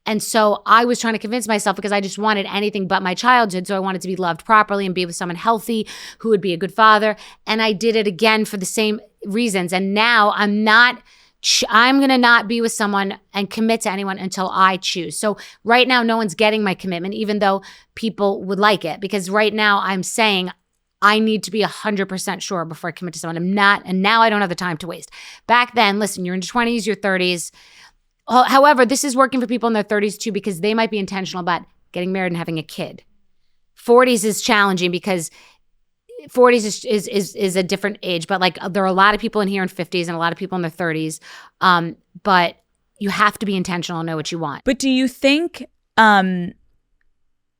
C: And so I was trying to convince myself because I just wanted anything but my childhood. So I wanted to be loved properly and be with someone healthy who would be a good father. And I did it again for the same reasons. And now I'm going to not be with someone and commit to anyone until I choose. So right now, no one's getting my commitment, even though people would like it. Because right now I'm saying I need to be 100% sure before I commit to someone. I'm not, and now I don't have the time to waste. Back then, listen, you're in your 20s, your 30s. However, this is working for people in their 30s too, because they might be intentional about getting married and having a kid. 40s is challenging because 40s is a different age, but like there are a lot of people in here in 50s and a lot of people in their 30s. But you have to be intentional and know what you want.
B: But do you think,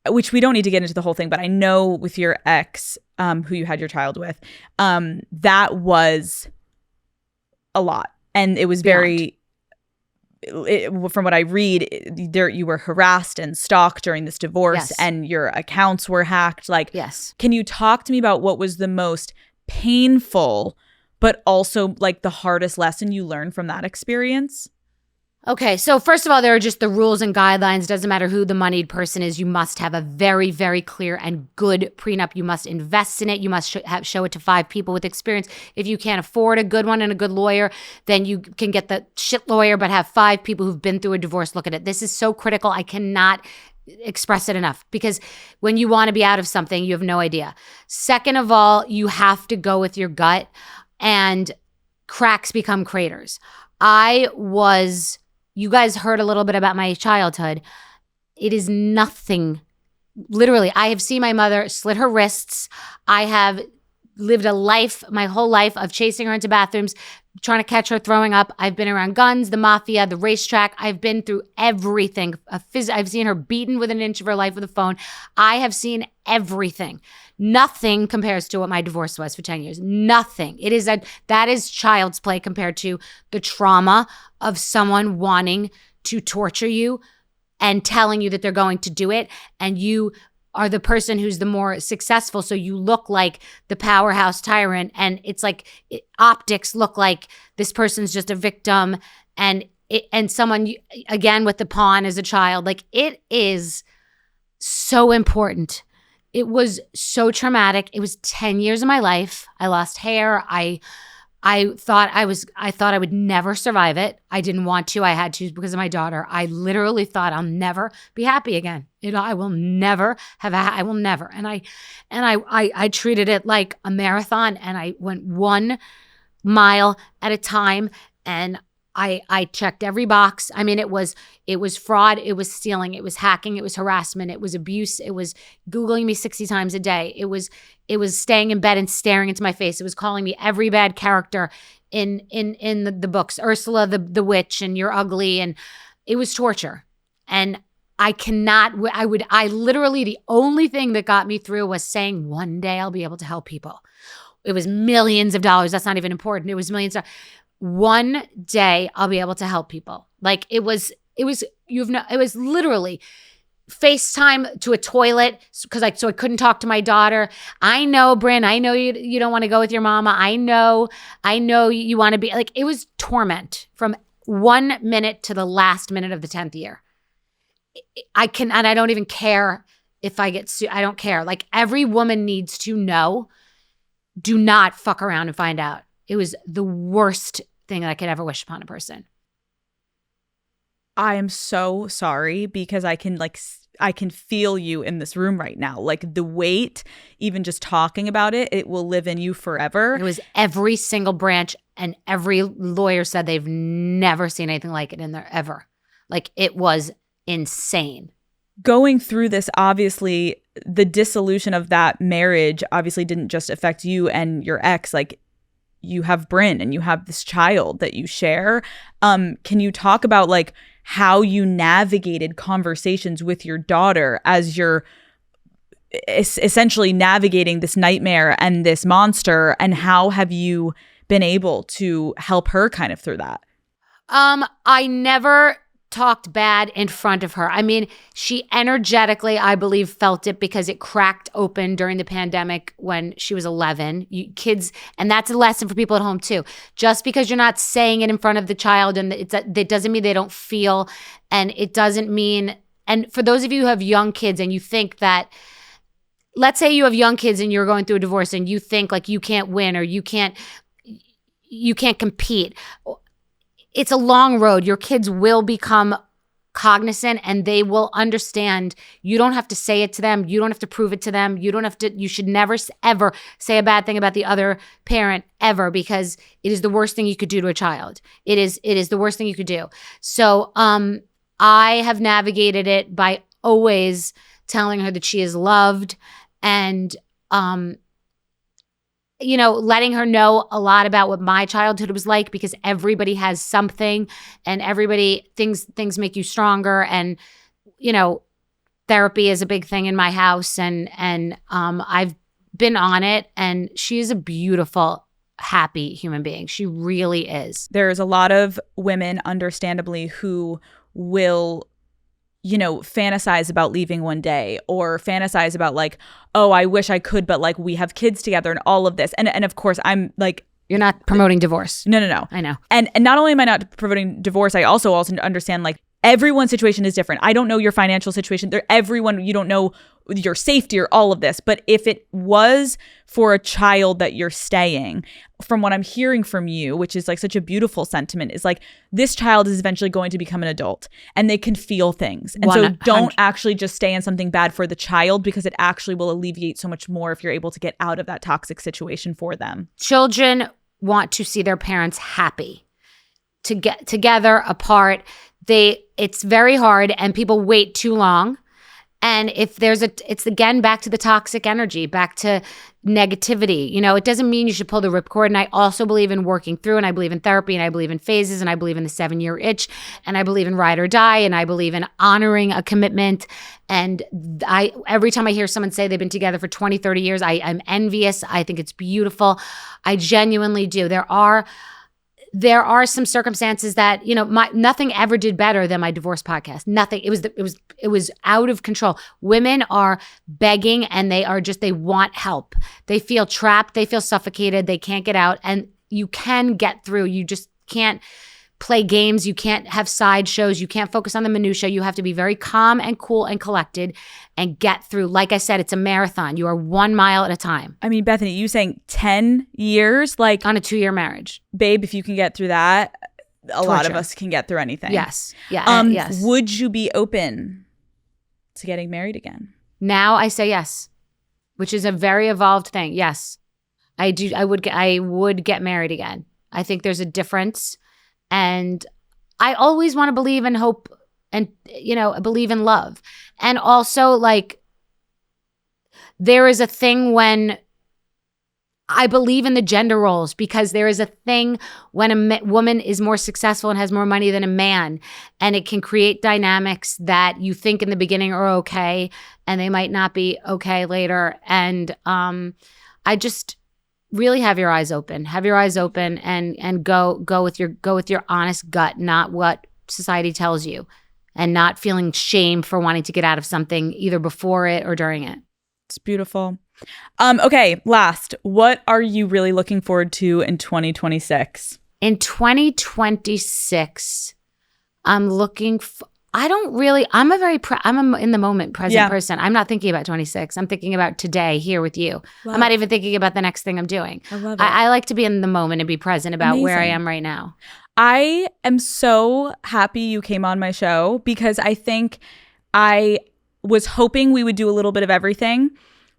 B: which we don't need to get into the whole thing, but I know with your ex, who you had your child with, that was a lot. And it was very... from what I read, you were harassed and stalked during this divorce, and your accounts were hacked. Like, can you talk to me about what was the most painful, but also like the hardest lesson you learned from that experience?
C: Okay, so first of all, there are just the rules and guidelines. Doesn't matter who the moneyed person is. You must have a very, very clear and good prenup. You must invest in it. You must show it to 5 people with experience. If you can't afford a good one and a good lawyer, then you can get the shit lawyer, but have 5 people who've been through a divorce look at it. This is so critical. I cannot express it enough, because when you want to be out of something, you have no idea. Second of all, you have to go with your gut, and cracks become craters. You guys heard a little bit about my childhood. It is nothing. Literally, I have seen my mother slit her wrists. I have lived my whole life of chasing her into bathrooms, trying to catch her throwing up. I've been around guns, the mafia, the racetrack. I've been through everything. I've seen her beaten within an inch of her life with a phone. I have seen everything. Nothing compares to what my divorce was for 10 years. Nothing. That is child's play compared to the trauma of someone wanting to torture you and telling you that they're going to do it. And you are the person who's the more successful. So you look like the powerhouse tyrant. And it's like optics look like this person's just a victim. And someone, again, with the pawn as a child. Like, it is so important. It was so traumatic. It was 10 years of my life. I lost hair. I thought I would never survive it. I didn't want to. I had to because of my daughter. I literally thought I'll never be happy again. I will never I will never. And I treated it like a marathon, and I went 1 mile at a time, and I checked every box. I mean, it was fraud, it was stealing, it was hacking, it was harassment, it was abuse, it was Googling me 60 times a day. It was staying in bed and staring into my face. It was calling me every bad character in the books, Ursula the witch, and you're ugly, and it was torture. And I literally, the only thing that got me through was saying one day I'll be able to help people. It was millions of dollars. That's not even important. It was millions of dollars. One day I'll be able to help people. Like, it was literally FaceTime to a toilet so I couldn't talk to my daughter. I know, Bryn, I know you don't want to go with your mama. I know you want to be like, it was torment from 1 minute to the last minute of the 10th year. I don't even care if I get sued. I don't care. Like, every woman needs to know, do not fuck around and find out. It was the worst thing that I could ever wish upon a person.
B: I am so sorry, because I can feel you in this room right now. Like, the weight, even just talking about it, it will live in you forever.
C: It was every single branch, and every lawyer said they've never seen anything like it in there ever. Like, it was insane.
B: Going through this, obviously, the dissolution of that marriage obviously didn't just affect you and your ex. Like, you have Bryn and you have this child that you share. Can you talk about like how you navigated conversations with your daughter as you're essentially navigating this nightmare and this monster, and how have you been able to help her kind of through that?
C: I never talked bad in front of her. I mean, she energetically, I believe, felt it because it cracked open during the pandemic when she was 11. Kids, and that's a lesson for people at home too. Just because you're not saying it in front of the child, and it doesn't mean they don't feel, and it doesn't mean. And for those of you who have young kids and you think that, let's say you have young kids and you're going through a divorce and you think like you can't win or you can't compete. It's a long road. Your kids will become cognizant and they will understand. You don't have to say it to them. You don't have to prove it to them. You should never ever say a bad thing about the other parent ever, because it is the worst thing you could do to a child. It is the worst thing you could do. So I have navigated it by always telling her that she is loved and letting her know a lot about what my childhood was like, because everybody has something and things make you stronger. And, therapy is a big thing in my house and I've been on it, and she is a beautiful, happy human being. She really is.
B: There's a lot of women, understandably, who will fantasize about leaving one day, or fantasize about like, oh, I wish I could, but like we have kids together and all of this. And of course I'm like,
C: you're not promoting divorce.
B: No.
C: I know.
B: And not only am I not promoting divorce, I also understand like everyone's situation is different. I don't know your financial situation. You don't know your safety or all of this. But if it was for a child that you're staying, from what I'm hearing from you, which is like such a beautiful sentiment, is like this child is eventually going to become an adult and they can feel things. And so don't actually just stay in something bad for the child, because it actually will alleviate so much more if you're able to get out of that toxic situation for them.
C: Children want to see their parents happy, to get together, apart. It's very hard and people wait too long. And if it's again back to the toxic energy, back to negativity. It doesn't mean you should pull the ripcord. And I also believe in working through, and I believe in therapy, and I believe in phases, and I believe in the 7-year itch, and I believe in ride or die, and I believe in honoring a commitment. And every time I hear someone say they've been together for 20, 30 years, I'm envious. I think it's beautiful. I genuinely do. There are some circumstances that, nothing ever did better than my divorce podcast. Nothing. It was out of control. Women are begging, and they want help. They feel trapped. They feel suffocated. They can't get out. And you can get through. You just can't play games. You can't have side shows. You can't focus on the minutia. You have to be very calm and cool and collected and get through. Like I said, it's a marathon. You are 1 mile at a time.
B: I mean, Bethenny, you saying 10 years? Like
C: on a 2-year marriage.
B: Babe, if you can get through that, a lot of us can get through anything.
C: Yes. Yeah. Yes.
B: Would you be open to getting married again?
C: Now I say yes, which is a very evolved thing. Yes, I do. I would get married again. I think there's a difference. And I always want to believe in hope and, believe in love. And also, like, there is a thing when I believe in the gender roles, because there is a thing when a woman is more successful and has more money than a man, and it can create dynamics that you think in the beginning are okay, and they might not be okay later. And I just really have your eyes open. Have your eyes open and go with your honest gut, not what society tells you, and not feeling shame for wanting to get out of something either before it or during it.
B: It's beautiful. Okay, last, what are you really looking forward to in 2026?
C: In 2026, I'm looking for, I'm a in the moment present person. I'm not thinking about 26. I'm thinking about today here with you. I'm not even thinking about the next thing I'm doing.
B: I love it.
C: I like to be in the moment and be present about where I am right now.
B: I am so happy you came on my show, because I think I was hoping we would do a little bit of everything,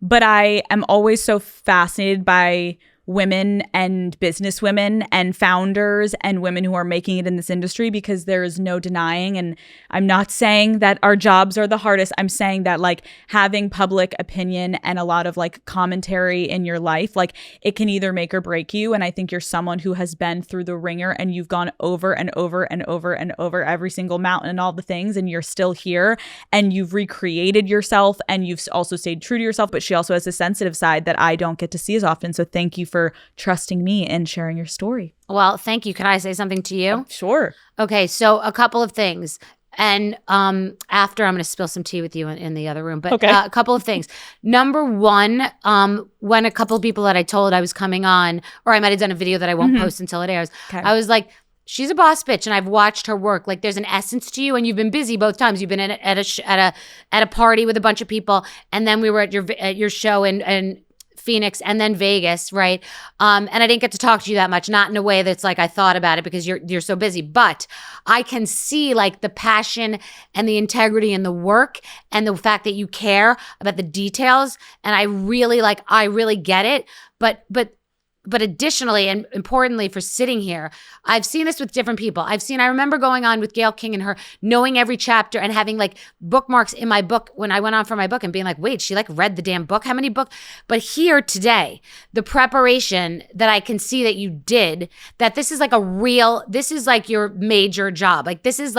B: but I am always so fascinated by women and business women and founders and women who are making it in this industry, because there is no denying. And I'm not saying that our jobs are the hardest. I'm saying that like having public opinion and a lot of like commentary in your life, like it can either make or break you. And I think you're someone who has been through the ringer, and you've gone over and over and over and over every single mountain and all the things, and you're still here, and you've recreated yourself, and you've also stayed true to yourself. But she also has a sensitive side that I don't get to see as often. So thank you for trusting me and sharing your story.
C: Well, thank you. Can I say something to you?
B: Sure.
C: Okay, so a couple of things. And after, I'm going to spill some tea with you in the other room. But
B: Okay.
C: a couple of things. Number one, when a couple of people that I told I was coming on, or I might have done a video that I won't post until it airs,
B: Okay.
C: I was like, she's a boss bitch, and I've watched her work. Like, there's an essence to you, and you've been busy both times. You've been at a party with a bunch of people, and then we were at your show in Phoenix and then Vegas, right? And I didn't get to talk to you that much, not in a way that's like I thought about it because you're so busy. But I can see like the passion and the integrity in the work and the fact that you care about the details. And I really get it. But additionally, and importantly for sitting here, I've seen this with different people. I remember going on with Gayle King and her, knowing every chapter and having like bookmarks in my book when I went on for my book and being like, wait, she like read the damn book? How many books? But here today, the preparation that I can see that you did, that this is like this is like your major job. Like this is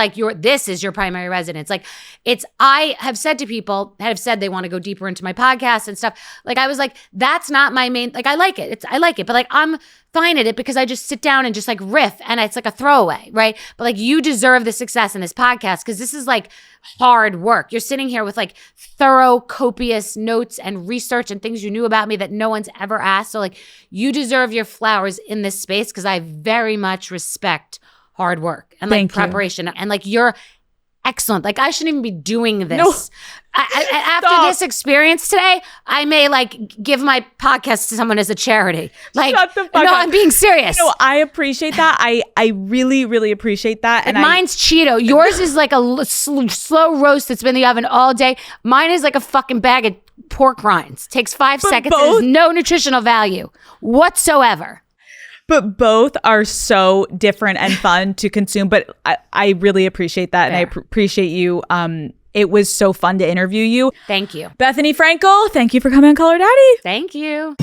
C: your primary residence. Like I have said to people that have said they want to go deeper into my podcast and stuff. Like I was like, that's not my main, like I like it. But like I'm fine at it because I just sit down and just like riff and it's like a throwaway, right? But like you deserve the success in this podcast because this is like hard work. You're sitting here with like thorough, copious notes and research and things you knew about me that no one's ever asked. So like you deserve your flowers in this space because I very much respect hard work and like preparation. And like you're excellent. Like I shouldn't even be doing this.
B: No.
C: After this experience today, I may like give my podcast to someone as a charity. Like,
B: Shut the fuck
C: no,
B: up.
C: I'm being serious.
B: No, I appreciate that. I really, really appreciate that.
C: Like mine's Cheeto. Yours is like a slow roast that's been in the oven all day. Mine is like a fucking bag of pork rinds. Takes 5 seconds. There's no nutritional value whatsoever.
B: But both are so different and fun to consume. But I really appreciate that.
C: Fair.
B: And I appreciate you. It was so fun to interview you.
C: Thank you.
B: Bethenny Frankel, thank you for coming on Call Her Daddy.
C: Thank you.